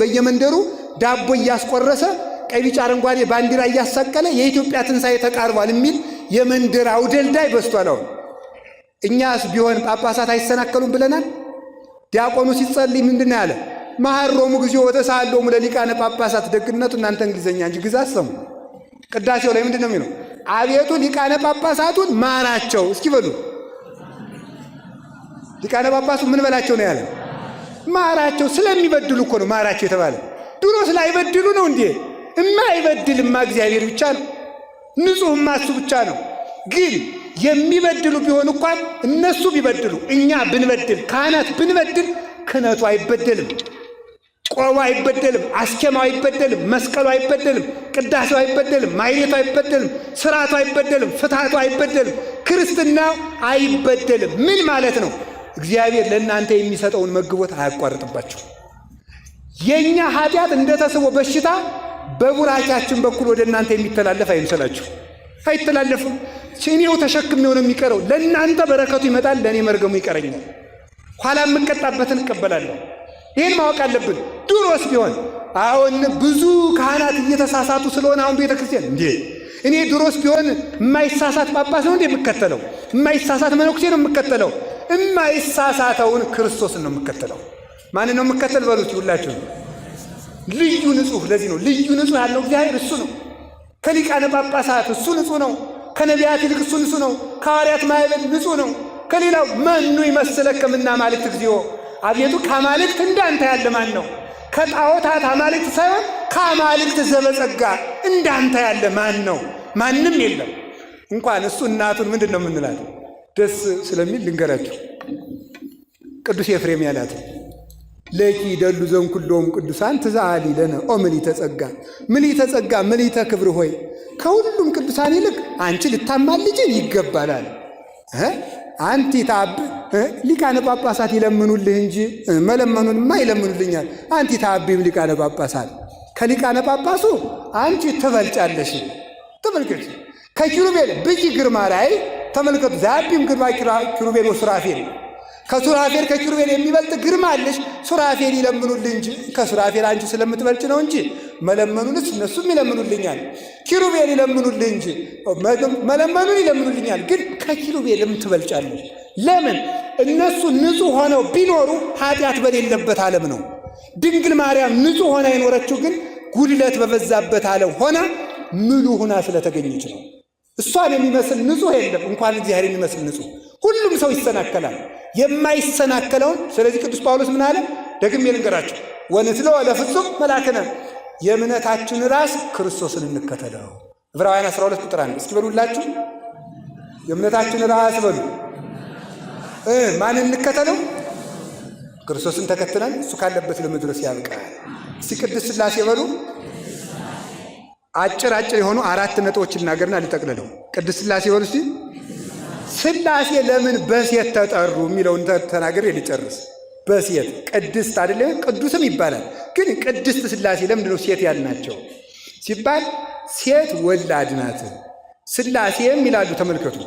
በየመንደሩ ዳቦ እያስቆረሰ ቀይ ቢጫ አረንጓዴ ባንዲራ እያሳቀለ የኢትዮጵያ ትንሣኤ ተቃርቧል የሚል የመንደር አውደልዳይ በስቷል። አሁን እኛስ ቢሆን ጳጳሳት አይሰናከሉም ብለናል። ዲያቆኑ ሲጸልይ ምንድን ነው ያለ? መሐሮሙ እግዚኦ ወተሳሃሎሙ ለሊቃነ ጳጳሳት። ደግነቱ እናንተ እንግሊዘኛ እንጂ ግዛ አሰሙ። ቅዳሴው ላይ ምንድን ነው የሚለው? አቤቱ ሊቃነ ጳጳሳቱን ማራቸው። እስኪ በሉ ሊቃነ ጳጳሳቱ ምን በላቸው ነው ያለ? ማራቸው። ስለሚበድሉ እኮ ነው ማራቸው የተባለ። ድሮ ስላይበድሉ ነው እንዴ? የማይበድልማ እግዚአብሔር ብቻ ነው። ንጹሕማ እሱ ብቻ ነው። ግን የሚበድሉ ቢሆን እንኳን እነሱ ቢበድሉ እኛ ብንበድል ካህናት ብንበድል ክህነቱ አይበደልም፣ ቆቡ አይበደልም፣ አስኬማው አይበደልም፣ መስቀሉ አይበደልም፣ ቅዳሴው አይበደልም፣ ማሕሌቱ አይበደልም፣ ስርዓቱ አይበደልም፣ ፍትሐቱ አይበደልም፣ ክርስትናው አይበደልም። ምን ማለት ነው? እግዚአብሔር ለእናንተ የሚሰጠውን መግቦት አያቋርጥባችሁ። የእኛ ኃጢአት እንደተስቦ በሽታ በቡራቻችን በኩል ወደ እናንተ የሚተላለፍ አይምሰላችሁ። አይተላለፍም። እኔው ተሸክሜው ነው የሚቀረው። ለእናንተ በረከቱ ይመጣል፣ ለእኔ መርገሙ ይቀረኛል። ኋላ የምቀጣበትን እቀበላለሁ። ይህን ማወቅ አለብን። ድሮስ ቢሆን አሁን ብዙ ካህናት እየተሳሳቱ ስለሆነ አሁን ቤተ ክርስቲያን እንዴ እኔ ድሮስ ቢሆን የማይሳሳት ጳጳስ ነው እንዴ የምከተለው? የማይሳሳት መነኩሴ ነው የምከተለው? የማይሳሳተውን ክርስቶስን ነው የምከተለው። ማንን ነው የምከተል በሉት ሁላችሁ። ልዩ ንጹሕ። ለዚህ ነው ልዩ ንጹሕ ያለው እግዚአብሔር እሱ ነው። ከሊቃነ ጳጳሳት እሱ ንጹሕ ነው። ከነቢያት ይልቅ እሱ ንጹሕ ነው። ከሐዋርያት ማኅበር ንጹሕ ነው። ከሌላው መኑ ይመስለከ እምነ አማልክት እግዚኦ። አቤቱ ከአማልክት እንዳንተ ያለ ማን ነው? ከጣዖታት አማልክት ሳይሆን ከአማልክት ዘበጸጋ እንዳንተ ያለ ማን ነው? ማንም የለም። እንኳን እሱ እናቱን ምንድን ነው የምንላት? ደስ ስለሚል ልንገራችሁ። ቅዱስ ኤፍሬም ያላት ለኪ ደሉ ዘእምኩሎሙ ቅዱሳን ትዛሊ ለነ ኦ ምልዕተ ጸጋ። ምልዕተ ጸጋ ምልዕተ ክብር ሆይ ከሁሉም ቅዱሳን ይልቅ አንቺ ልታማልጅን ይገባላል። አንቲ ታብ ሊቃነ ጳጳሳት ይለምኑልህ እንጂ መለመኑንማ ይለምኑልኛል። አንቲ ታቢም ሊቃነ ጳጳሳት፣ ከሊቃነ ጳጳሱ አንቺ ትበልጫለሽ። ተመልከቱ። ከኪሩቤል ብይ ግርማ ላይ ተመልከቱ። ዛቢም ግርማ ኪሩቤል ወሱራፌል። ከሱራፌል ከኪሩቤል የሚበልጥ ግርማ አለሽ። ሱራፌል ይለምኑልህ እንጂ ከሱራፌል አንቺ ስለምትበልጭ ነው እንጂ መለመኑንስ እነሱም ይለምኑልኛል። ኪሩቤል ይለምኑልህ እንጂ መለመኑን ይለምኑልኛል። ግን ከኪሩቤልም ትበልጫለሽ። ለምን? እነሱ ንጹሕ ሆነው ቢኖሩ ኃጢአት በሌለበት ዓለም ነው። ድንግል ማርያም ንጹሕ ሆና የኖረችው ግን ጉድለት በበዛበት ዓለም ሆና ምሉ ሆና ስለተገኘች ነው። እሷን የሚመስል ንጹሕ የለም። እንኳን እግዚአብሔር የሚመስል ንጹሕ ሁሉም ሰው ይሰናከላል። የማይሰናከለውን ስለዚህ ቅዱስ ጳውሎስ ምን አለ? ደግሜ ልንገራቸው። ወንትለው ለፍጹም መላክነ የእምነታችን ራስ ክርስቶስን እንከተለው። ዕብራውያን 12 ቁጥር 1 እስኪ በሉላችሁ። የእምነታችን ራስ በሉ። ማንን እንከተለው? ክርስቶስን ተከትለን እሱ ካለበት ለመድረስ ያብቃል። እስቲ ቅድስት ሥላሴ በሉ። አጭር የሆኑ 4 ነጥቦች ልናገርና ልጠቅልለው። ቅድስት ሥላሴ በሉ እስቲ። ሥላሴ ለምን በሴት ተጠሩ የሚለውን ተናግሬ ልጨርስ። በሴት ቅድስት አይደለ? ቅዱስም ይባላል። ግን ቅድስት ሥላሴ ለምንድነው ሴት ያልናቸው ሲባል ሴት ወላድ ናት። ሥላሴም ይላሉ ተመልከቱ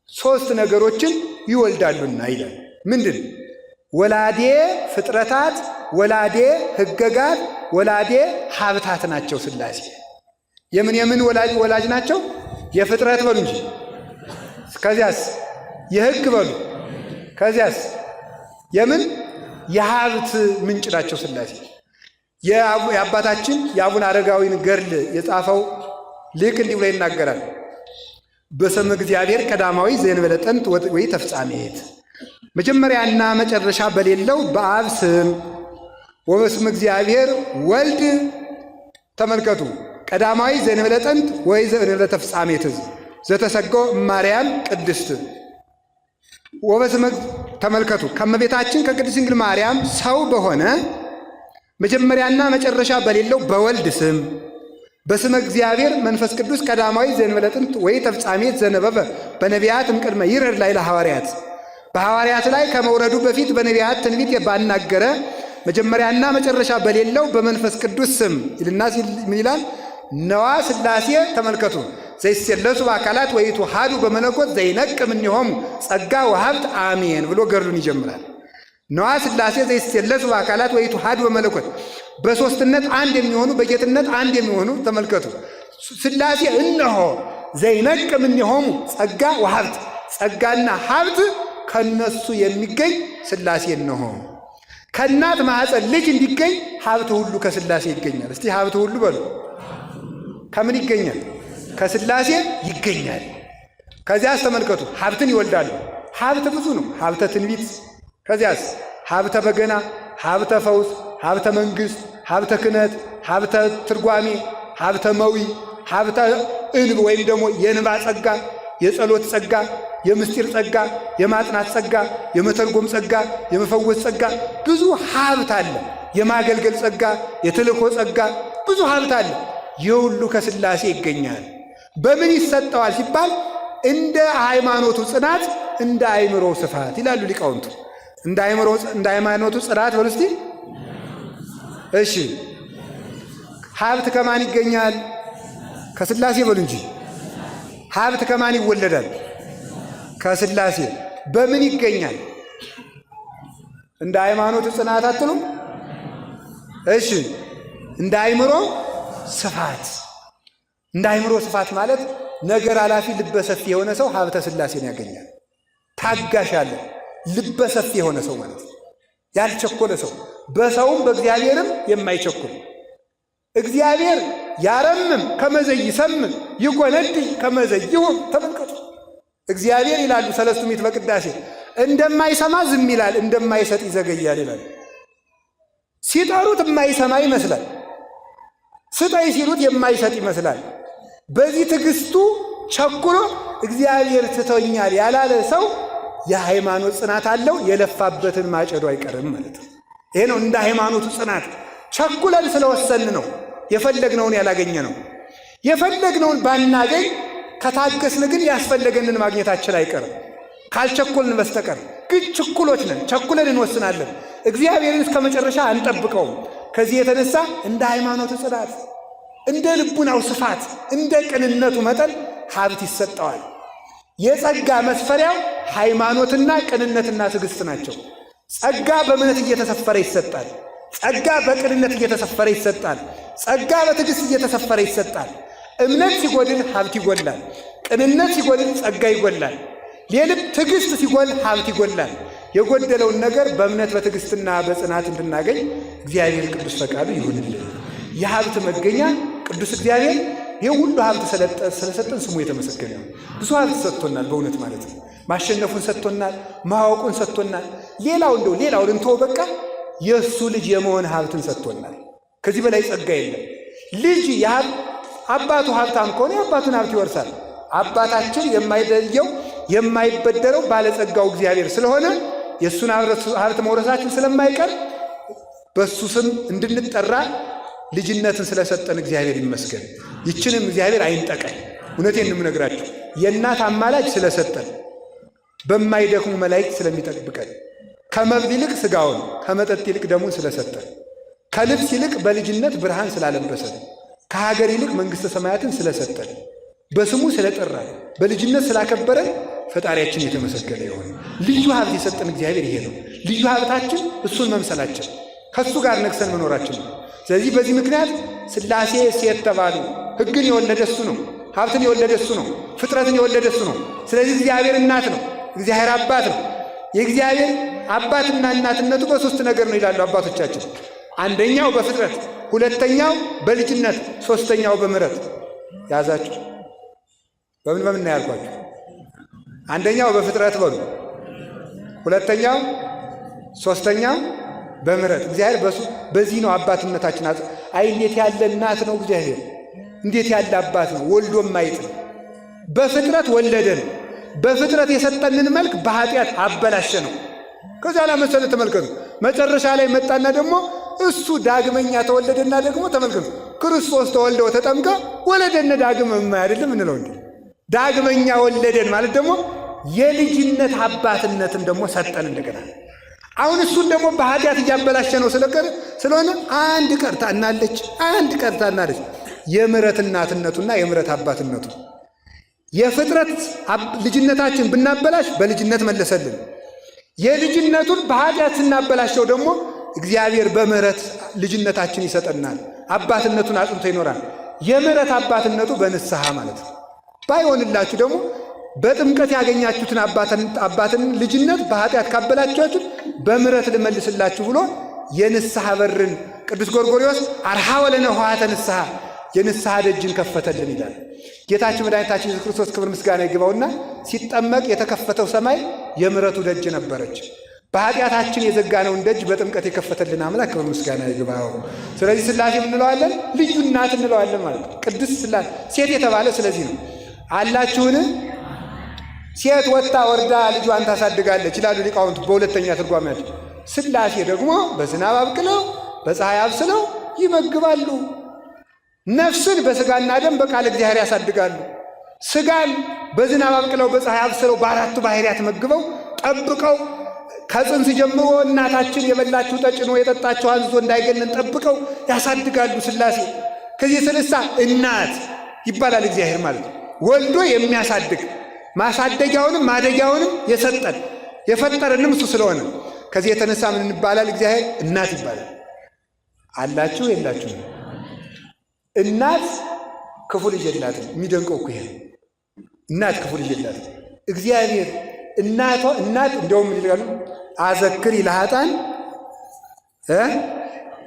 3 ነገሮችን ይወልዳሉና ይላል። ምንድን? ወላዴ ፍጥረታት፣ ወላዴ ሕገጋት፣ ወላዴ ሀብታት ናቸው። ሥላሴ የምን ወላጅ ናቸው? የፍጥረት በሉ እንጂ። ከዚያስ የሕግ በሉ። ከዚያስ የምን የሀብት ምንጭ ናቸው ሥላሴ። የአባታችን የአቡነ አረጋዊን ገድል የጻፈው ሊቅ እንዲህ ብሎ ይናገራል። በስመ እግዚአብሔር ቀዳማዊ ዘእንበለ ጥንት ወይ ተፍጻሜት፣ መጀመሪያና መጨረሻ በሌለው በአብ ስም ወበስመ እግዚአብሔር ወልድ። ተመልከቱ። ቀዳማዊ ዘእንበለ ጥንት ወይ ዘእንበለ ተፍጻሜት ዘተሰገው ማርያም ቅድስት ወበስመ ተመልከቱ። ከመቤታችን ከቅድስት ድንግል ማርያም ሰው በሆነ መጀመሪያና መጨረሻ በሌለው በወልድ ስም በስመ እግዚአብሔር መንፈስ ቅዱስ ቀዳማዊ ዘእንበለ ጥንት ወይ ተፍጻሜት ዘነበበ በነቢያት እምቅድመ ይረድ ላይ ለሐዋርያት፣ በሐዋርያት ላይ ከመውረዱ በፊት በነቢያት ትንቢት ባናገረ መጀመሪያና መጨረሻ በሌለው በመንፈስ ቅዱስ ስም ይልና ምን ይላል? ነዋ ሥላሴ ተመልከቱ ዘይሴለሱ በአካላት ወይትወሃዱ በመለኮት ዘይነቅም እምኔሆሙ ጸጋ ወሀብት አሜን ብሎ ገድሉን ይጀምራል። ነዋ ሥላሴ ዘይሴለሱ በአካላት ወይትወሃዱ በመለኮት በሦስትነት አንድ የሚሆኑ በጌትነት አንድ የሚሆኑ ተመልከቱ። ሥላሴ እነሆ ዘይነቅም እምኔሆሙ ጸጋ ወሀብት ጸጋና ሀብት ከነሱ የሚገኝ ሥላሴ እነሆ። ከእናት ማኅፀን ልጅ እንዲገኝ ሀብት ሁሉ ከሥላሴ ይገኛል። እስቲ ሀብት ሁሉ በሉ። ከምን ይገኛል? ከሥላሴ ይገኛል። ከዚያስ ተመልከቱ ሀብትን ይወልዳሉ። ሀብት ብዙ ነው። ሀብተ ትንቢት፣ ከዚያስ ሀብተ በገና፣ ሀብተ ፈውስ፣ ሀብተ መንግሥት፣ ሀብተ ክህነት፣ ሀብተ ትርጓሜ፣ ሀብተ መዊ፣ ሀብተ እንብ ወይም ደግሞ የንባ ጸጋ፣ የጸሎት ጸጋ፣ የምስጢር ጸጋ፣ የማጥናት ጸጋ፣ የመተርጎም ጸጋ፣ የመፈወስ ጸጋ፣ ብዙ ሀብት አለ። የማገልገል ጸጋ፣ የተልእኮ ጸጋ፣ ብዙ ሀብት አለ። የሁሉ ከሥላሴ ይገኛል። በምን ይሰጠዋል ሲባል እንደ ሃይማኖቱ ጽናት እንደ አእምሮ ስፋት ይላሉ ሊቃውንቱ። እንደ ሃይማኖቱ ጽናት በሉ እስቲ። እሺ ሀብት ከማን ይገኛል? ከሥላሴ በሉ እንጂ። ሀብት ከማን ይወለዳል? ከሥላሴ። በምን ይገኛል? እንደ ሃይማኖቱ ጽናት አትሉም? እሺ እንደ አእምሮ ስፋት። እንደ አእምሮ ስፋት ማለት ነገር ኃላፊ ልበሰፊ የሆነ ሰው ሀብተ ሥላሴን ያገኛል። ታጋሽ አለ ልበሰፊ የሆነ ሰው ማለት ነው። ያልቸኮለ ሰው በሰውም በእግዚአብሔርም የማይቸኩል እግዚአብሔር ያረምም ከመዘይ ሰምም ይጎነድይ ከመዘይ ይሁን። ተመልከቱ እግዚአብሔር ይላሉ ሰለስቱ ምዕት በቅዳሴ እንደማይሰማ ዝም ይላል፣ እንደማይሰጥ ይዘገያል ይላል። ሲጠሩት የማይሰማ ይመስላል፣ ስጠይ ሲሉት የማይሰጥ ይመስላል። በዚህ ትዕግስቱ ቸኩሎ እግዚአብሔር ትቶኛል ያላለ ሰው የሃይማኖት ጽናት አለው። የለፋበትን ማጨዱ አይቀርም ማለት ነው። ይሄ ነው እንደ ሃይማኖቱ ጽናት። ቸኩለን ስለወሰን ነው የፈለግነውን ያላገኘ ነው። የፈለግነውን ባናገኝ ከታገስን ግን ያስፈለገንን ማግኘታችን አይቀርም ካልቸኮልን በስተቀር። ግን ችኩሎች ነን፣ ቸኩለን እንወስናለን። እግዚአብሔርን እስከ መጨረሻ አንጠብቀውም። ከዚህ የተነሳ እንደ ሃይማኖቱ ጽናት፣ እንደ ልቡናው ስፋት፣ እንደ ቅንነቱ መጠን ሀብት ይሰጠዋል። የጸጋ መስፈሪያው ሃይማኖትና ቅንነትና ትዕግስት ናቸው። ጸጋ በእምነት እየተሰፈረ ይሰጣል። ጸጋ በቅንነት እየተሰፈረ ይሰጣል። ጸጋ በትዕግስት እየተሰፈረ ይሰጣል። እምነት ሲጎድል ሀብት ይጎላል። ቅንነት ሲጎድል ጸጋ ይጎላል። የልብ ትዕግስት ሲጎል ሀብት ይጎላል። የጎደለውን ነገር በእምነት በትዕግስትና በጽናት እንድናገኝ እግዚአብሔር ቅዱስ ፈቃዱ ይሁንልን። የሀብት መገኛ ቅዱስ እግዚአብሔር ይህ ሁሉ ሀብት ስለሰጠን ስሙ የተመሰገነ ነው። ብዙ ሀብት ሰጥቶናል በእውነት ማለት ነው። ማሸነፉን ሰጥቶናል፣ ማወቁን ሰጥቶናል። ሌላውን እንተው በቃ የእሱ ልጅ የመሆን ሀብትን ሰጥቶናል። ከዚህ በላይ ጸጋ የለም። ልጅ አባቱ ሀብታም ከሆነ የአባቱን ሀብት ይወርሳል። አባታችን የማይለየው የማይበደረው ባለጸጋው እግዚአብሔር ስለሆነ የእሱን ሀብት መውረሳችን ስለማይቀር በእሱ ስም እንድንጠራ ልጅነትን ስለሰጠን እግዚአብሔር ይመስገን። ይችንም እግዚአብሔር አይንጠቀን። እውነቴን የምነግራችሁ የእናት አማላጅ ስለሰጠን፣ በማይደክሙ መላእክት ስለሚጠብቀን፣ ከመብል ይልቅ ሥጋውን ከመጠጥ ይልቅ ደሙን ስለሰጠን፣ ከልብስ ይልቅ በልጅነት ብርሃን ስላለበሰን፣ ከሀገር ይልቅ መንግሥተ ሰማያትን ስለሰጠን፣ በስሙ ስለጠራን፣ በልጅነት ስላከበረን ፈጣሪያችን የተመሰገነ ይሁን። ልዩ ሀብት የሰጠን እግዚአብሔር ይሄ ነው። ልዩ ሀብታችን እሱን መምሰላችን፣ ከእሱ ጋር ነግሰን መኖራችን ነው። ስለዚህ በዚህ ምክንያት ሥላሴ ሴት ተባሉ። ሕግን የወለደ እሱ ነው። ሀብትን የወለደ እሱ ነው። ፍጥረትን የወለደ እሱ ነው። ስለዚህ እግዚአብሔር እናት ነው፣ እግዚአብሔር አባት ነው። የእግዚአብሔር አባትና እናትነቱ በሦስት ነገር ነው ይላሉ አባቶቻችን። አንደኛው በፍጥረት፣ ሁለተኛው በልጅነት፣ ሦስተኛው በምሕረት። ያዛችሁ በምን ነው ያልኳችሁ? አንደኛው በፍጥረት በሉ፣ ሁለተኛው፣ ሦስተኛው በምሕረት። እግዚአብሔር በዚህ ነው አባትነታችን። አይ እንዴት ያለ እናት ነው እግዚአብሔር! እንዴት ያለ አባት ነው! ወልዶ ማይጥል በፍጥረት ወለደን። በፍጥረት የሰጠንን መልክ በኃጢአት አበላሸ ነው። ከዛ ላይ መሰለ ተመልከቱ። መጨረሻ ላይ መጣና ደግሞ እሱ ዳግመኛ ተወለደና ደግሞ ተመልከቱ ክርስቶስ ተወልደ ተጠምቀ ወለደን ዳግም አይደለም እንለው እንዴ? ዳግመኛ ወለደን ማለት ደግሞ የልጅነት አባትነትን ደግሞ ሰጠን እንደገና። አሁን እሱን ደግሞ በኃጢአት እያበላሸ ነው ስለሆነ አንድ ቀርታ እናለች። የምሕረት እናትነቱና የምሕረት አባትነቱ። የፍጥረት ልጅነታችን ብናበላሽ በልጅነት መለሰልን። የልጅነቱን በኃጢአት ስናበላሸው ደግሞ እግዚአብሔር በምሕረት ልጅነታችን ይሰጠናል። አባትነቱን አጽንቶ ይኖራል። የምሕረት አባትነቱ በንስሐ ማለት ነው። ባይሆንላችሁ ደግሞ በጥምቀት ያገኛችሁትን አባትን ልጅነት በኃጢአት ካበላችኋችሁ በምሕረት ልመልስላችሁ ብሎ የንስሐ በርን ቅዱስ ጎርጎርዮስ አርሃወ ለነ ኆኃተ ንስሐ የንስሐ ደጅን ከፈተልን ይላል። ጌታችን መድኃኒታችን ኢየሱስ ክርስቶስ ክብር ምስጋና ይግባውና ሲጠመቅ የተከፈተው ሰማይ የምሕረቱ ደጅ ነበረች። በኃጢአታችን የዘጋነውን ደጅ በጥምቀት የከፈተልን አምላክ ክብር ምስጋና ይግባው። ስለዚህ ሥላሴ እንለዋለን፣ ልዩ እናት እንለዋለን ማለት ነው። ቅድስት ሥላሴ ሴት የተባለ ስለዚህ ነው። አላችሁን? ሴት ወጥታ ወርዳ ልጇን ታሳድጋለች ይላሉ ሊቃውንት በሁለተኛ ትርጓሜያቸው። ሥላሴ ደግሞ በዝናብ አብቅለው በፀሐይ አብስለው ይመግባሉ። ነፍስን በሥጋና ደም በቃል እግዚአብሔር ያሳድጋሉ። ሥጋን በዝናብ አብቅለው በፀሐይ አብስለው በአራቱ ባሕርያት መግበው ጠብቀው ከጽንስ ጀምሮ እናታችን የበላችሁ ጠጭኖ የጠጣችሁ አንዝዞ እንዳይገለን ጠብቀው ያሳድጋሉ ሥላሴ። ከዚህ የተነሳ እናት ይባላል እግዚአብሔር ማለት ነው። ወልዶ የሚያሳድግ ማሳደጊያውንም ማደጊያውንም የሰጠን የፈጠረንም እሱ ስለሆነ ከዚህ የተነሳ ምን እንባላል? እግዚአብሔር እናት ይባላል። አላችሁ የላችሁ? እናት ክፉ ልጅ የላትም። የሚደንቀው እኮ ይሄ እናት ክፉ ልጅ የላትም። እግዚአብሔር እናት እንደውም ይላሉ አዘክሪ ለኃጥአን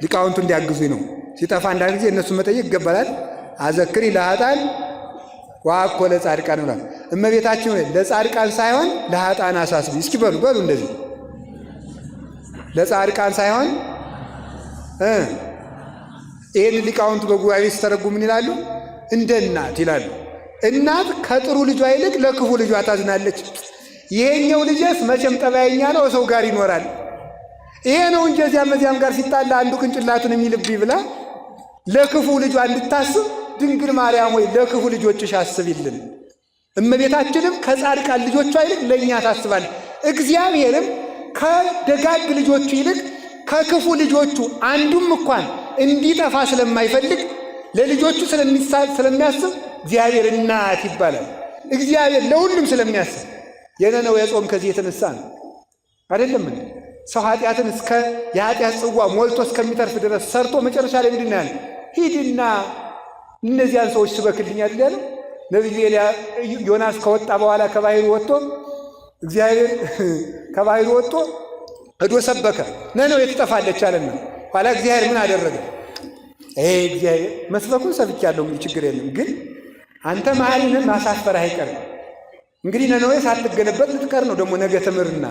ሊቃውንቱ እንዲያግዙኝ ነው። ሲጠፋ አንዳንድ ጊዜ እነሱን መጠየቅ ይገባላል። አዘክሪ ለኃጥአን ወአኮ ለጻድቃን ብሏል እመቤታችን። ለጻድቃን ሳይሆን ለኃጥአን አሳስቢ። እስኪ በሉ እንደዚህ ለጻድቃን ሳይሆን ይህን ሊቃውንቱ በጉባኤ ሲተረጉ ምን ይላሉ? እንደ እናት ይላሉ። እናት ከጥሩ ልጇ ይልቅ ለክፉ ልጇ ታዝናለች። ይሄኛው ልጅስ መቼም ጠባየኛ ነው፣ ሰው ጋር ይኖራል። ይሄ ነው እንጂ እዚያም ጋር ሲጣላ አንዱ ቅንጭላቱን የሚልብኝ ብላ ለክፉ ልጇ እንድታስብ ድንግል ማርያም ወይ ለክፉ ልጆችሽ አስቢልን። እመቤታችንም ከጻድቃን ልጆቿ ይልቅ ለእኛ ታስባል። እግዚአብሔርም ከደጋግ ልጆቹ ይልቅ ከክፉ ልጆቹ አንዱም እንኳን እንዲጠፋ ስለማይፈልግ ለልጆቹ ስለሚያስብ እግዚአብሔር እናት ይባላል። እግዚአብሔር ለሁሉም ስለሚያስብ የነነዌ ጾም ከዚህ የተነሳ ነው አይደለም? ሰው ኃጢአትን የኃጢአት ጽዋ ሞልቶ እስከሚተርፍ ድረስ ሰርቶ መጨረሻ ላይ ምንድን ነው ያለው? ሂድና እነዚያን ሰዎች ስበክልኝ አይደል ያለው? ነቢዩ ዮናስ ከወጣ በኋላ ከባሕሩ ወጥቶ እግዚአብሔር ከባሕሩ ወጥቶ ሄዶ ሰበከ። ነነዌ ትጠፋለች አለና ኋላ እግዚአብሔር ምን አደረገ? እግዚአብሔር መስበኩን ሰብኬያለሁ፣ ችግር የለም ግን አንተ መሐሪ ነህ፣ ማሳፈርህ አይቀርም። እንግዲህ ነነዌ ሳትገለበጥ ልትቀር ነው ደግሞ ነገ ትምርና።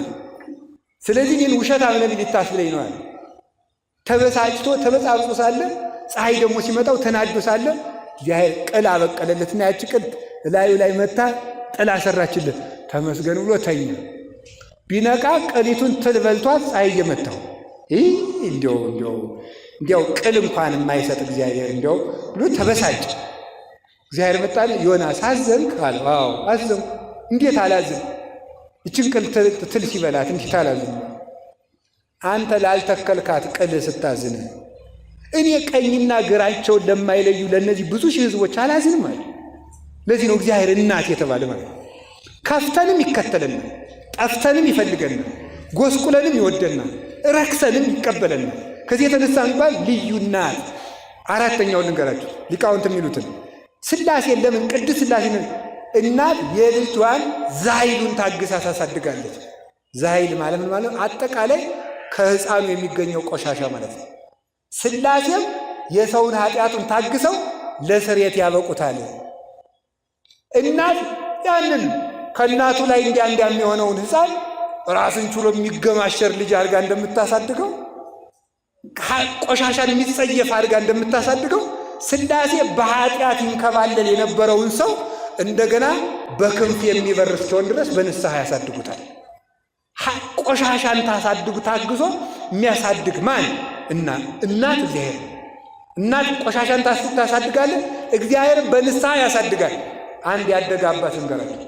ስለዚህ እኔን ውሸታም ነቢይ ልታስብለኝ ነው አለ። ተበሳጭቶ ተበጻብጾ ሳለ ፀሐይ ደግሞ ሲመጣው ተናዶ ሳለ እግዚአብሔር ቅል አበቀለለትና ያቺ ቅል እላዩ ላይ መታ ጥላ ሰራችለት። ተመስገን ብሎ ተኛ። ቢነቃ ቅሊቱን ትል በልቷት ፀሐይ እየመታው እንዲያው ቅል እንኳን የማይሰጥ እግዚአብሔር እንዲያው ብሎ ተበሳጭ። እግዚአብሔር መጣለ። ዮናስ አዘንክ አለው። አዎ አዘንኩ። እንዴት አላዝን? ይችን ቅል ትል ሲበላት እንዴት አላዝን? አንተ ላልተከልካት ቅል ስታዝን እኔ ቀኝና ግራቸውን ለማይለዩ ለእነዚህ ብዙ ሺህ ሕዝቦች አላዝንም አለ። ለዚህ ነው እግዚአብሔር እናት የተባለ ማለት ነው። ከፍተንም ይከተለናል፣ ጠፍተንም ይፈልገናል፣ ጎስቁለንም ይወደናል፣ ረክሰንም ይቀበለናል። ከዚህ የተነሳ የሚባል ልዩ እናት። አራተኛውን ልንገራችሁ ሊቃውንት የሚሉትን ሥላሴ ለምን ቅድስት ሥላሴ እናት የልጇን ዛይሉን ታግሳ ታሳድጋለች። ዛይል ማለት ምን ማለት? አጠቃላይ ከሕፃኑ የሚገኘው ቆሻሻ ማለት ነው። ሥላሴም የሰውን ኃጢአቱን ታግሰው ለስርየት ያበቁታል። እናት ያንን ከእናቱ ላይ እንዲያ የሚሆነውን ሕፃን ራስን ችሎ የሚገማሸር ልጅ አድርጋ እንደምታሳድገው፣ ቆሻሻን የሚጸየፍ አድርጋ እንደምታሳድገው ሥላሴ በኃጢአት ይንከባለል የነበረውን ሰው እንደገና በክንፍ የሚበር እስኪሆን ድረስ በንስሐ ያሳድጉታል። ቆሻሻን ታግሶ የሚያሳድግ ማን? እናት እግዚአብሔር። እናት ቆሻሻን ታሳድጋለህ፣ እግዚአብሔር በንስሐ ያሳድጋል። አንድ ያደገ አባት እንገራለን፣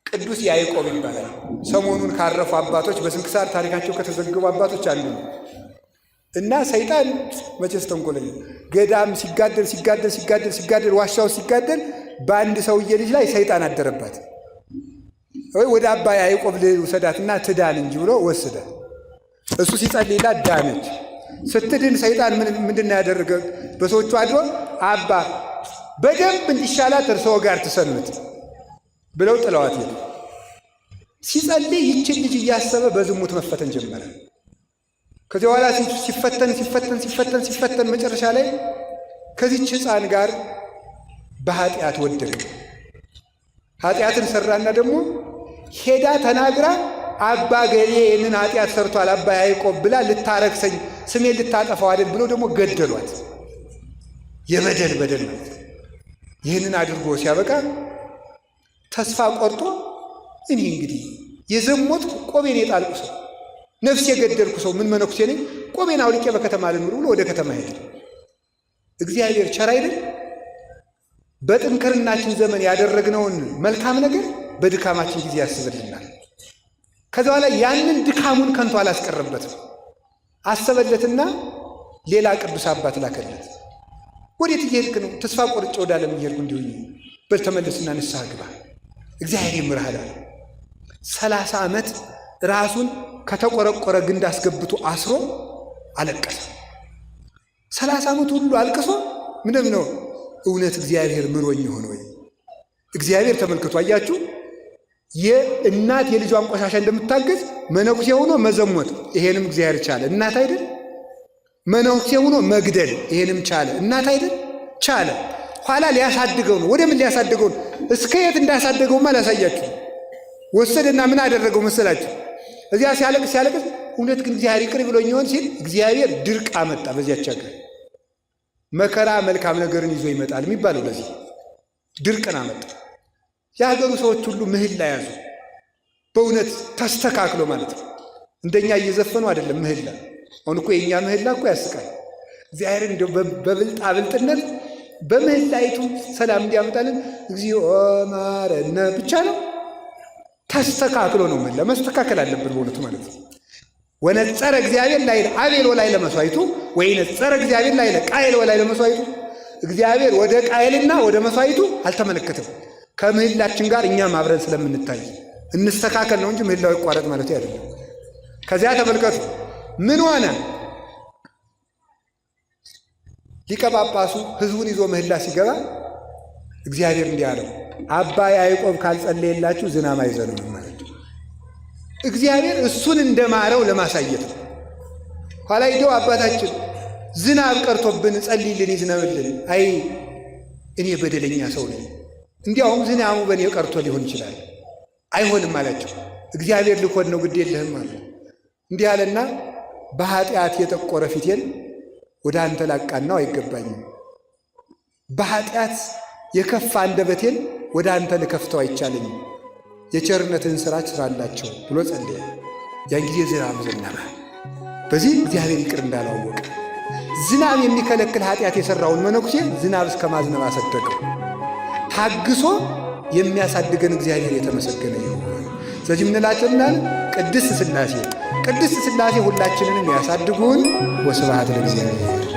ቅዱስ ያዕቆብ ይባላል። ሰሞኑን ካረፉ አባቶች በስንክሳር ታሪካቸው ከተዘገቡ አባቶች አንዱ ነው እና ሰይጣን መቼስ ተንኮለኛ ገዳም ሲጋደል ዋሻው ሲጋደል በአንድ ሰውዬ ልጅ ላይ ሰይጣን አደረባት። ወደ አባ ያዕቆብ ልውሰዳትና ትዳን እንጂ ብሎ ወሰደ። እሱ ሲጸልይላት ዳነች። ስትድን ሰይጣን ምንድን ያደረገ በሰዎቹ አድሮ አባ በደንብ እንዲሻላት እርስዎ ጋር ትሰንብት ብለው ጥለዋት ሄዱ። ሲጸልይ ይችን ልጅ እያሰበ በዝሙት መፈተን ጀመረ። ከዚህ በኋላ ሲፈተን መጨረሻ ላይ ከዚች ሕፃን ጋር በኃጢአት ወደቀ። ኃጢአትን ሰራና ደግሞ ሄዳ ተናግራ አባ ገሌ ይህንን ኃጢአት ሰርቷል አባ ያዕቆብ ብላ ልታረክሰኝ ስሜን ልታጠፋው አይደል ብሎ ደግሞ ገደሏት። የበደል ማለት ይህንን አድርጎ ሲያበቃ ተስፋ ቆርጦ እኔ እንግዲህ የዘሞትኩ ቆቤን የጣልኩ ሰው ነፍስ የገደልኩ ሰው ምን መነኩሴ ነኝ? ቆቤን አውልቄ በከተማ ልኑር ብሎ ወደ ከተማ ሄደ። እግዚአብሔር ቸር አይደል? በጥንክርናችን ዘመን ያደረግነውን መልካም ነገር በድካማችን ጊዜ ያስብልናል። ከዛ በኋላ ያንን ድካሙን ከንቱ አላስቀረበትም። አሰበለትና ሌላ ቅዱስ አባት ላከለት። ወዴት እየሄድክ ነው? ተስፋ ቆርጬ ወደ ዓለም እየሄድኩ እንዲሁኝ በል ተመለስና ንስሐ ግባ እግዚአብሔር ይምርሃል አለ። 30 ዓመት ራሱን ከተቆረቆረ ግንድ አስገብቶ አስሮ አለቀሰ። 30 ዓመት ሁሉ አልቅሶ ምንም ነው እውነት እግዚአብሔር ምሮኝ ሆነ ወይ? እግዚአብሔር ተመልክቶ አያችሁ፣ የእናት የልጇን ቆሻሻ እንደምታገዝ መነኩሴ ሆኖ መዘሞት ይሄንም እግዚአብሔር ቻለ። እናት አይደል? መነኩሴ ሆኖ መግደል ይሄንም ቻለ። እናት አይደል? ቻለ። ኋላ ሊያሳድገው ነው። ወደ ምን ሊያሳድገው ነው? እስከ የት እንዳሳደገውማ ላሳያችሁ። ወሰደና ምን አደረገው መሰላችሁ? እዚያ ሲያለቅስ እውነት ግን እግዚአብሔር ይቅር ብሎኝ ይሆን ሲል እግዚአብሔር ድርቅ አመጣ። በዚያች ሀገር መከራ መልካም ነገርን ይዞ ይመጣል የሚባለው ለዚህ ድርቅን አመጣ። የሀገሩ ሰዎች ሁሉ ምህላ ያዙ። በእውነት ተስተካክሎ ማለት ነው። እንደኛ እየዘፈኑ አይደለም ምህላ። አሁን እኮ የእኛ ምህላ እኮ ያስቃል። እግዚአብሔርን እንደው በብልጣብልጥነት በምህላይቱ ሰላም እንዲያመጣልን እግዚኦ ማረነ ብቻ ነው። ተስተካክሎ ነው ምህላ መስተካከል አለብን በእውነቱ ማለት ነው። ወነጸረ እግዚአብሔር ላይ አቤል ወላይ ለመስዋዕቱ ወይነጸረ እግዚአብሔር ላይ ቃየል ወላይ ለመስዋዕቱ። እግዚአብሔር ወደ ቃየልና ወደ መስዋዕቱ አልተመለከተም። ከምህላችን ጋር እኛም አብረን ስለምንታይ እንስተካከል ነው እንጂ ምህላው ይቋረጥ ማለት አይደለም። ከዚያ ተመልከቱ ምን ሆነ? ሊቀ ጳጳሱ ህዝቡን ይዞ ምህላ ሲገባ እግዚአብሔር እንዲህ አለው፣ አባ ያዕቆብ ካልጸለየላችሁ ዝናብ አይዘንም ማለት ነው። እግዚአብሔር እሱን እንደማረው ለማሳየት ነው። ኋላ ሂደው አባታችን ዝናብ ቀርቶብን ጸልይልን ይዝነብልን። አይ እኔ በደለኛ ሰው ነኝ፣ እንዲያውም ዝናቡ በእኔ ቀርቶ ሊሆን ይችላል። አይሆንም አላቸው። እግዚአብሔር ልኮን ነው ግድ የለህም አለ። እንዲህ አለና በኃጢአት የጠቆረ ፊቴን ወደ አንተ ላቃናው አይገባኝም፣ በኃጢአት የከፋ አንደበቴን ወደ አንተ ልከፍተው አይቻለኝም፣ የቸርነትን ሥራ ስራላቸው ብሎ ጸለየ። ያን ጊዜ ዝናብ ዘነበ። በዚህ እግዚአብሔር ይቅር እንዳላወቀ ዝናብ የሚከለክል ኃጢአት የሠራውን መነኩሴ ዝናብ እስከ ማዝነብ አሰደገው። ታግሶ የሚያሳድገን እግዚአብሔር የተመሰገነ ይሁን። ስለዚህ ምንላቸውናል? ቅድስት ሥላሴ ሁላችንንም ያሳድጉን። ወስብሐት ለእግዚአብሔር።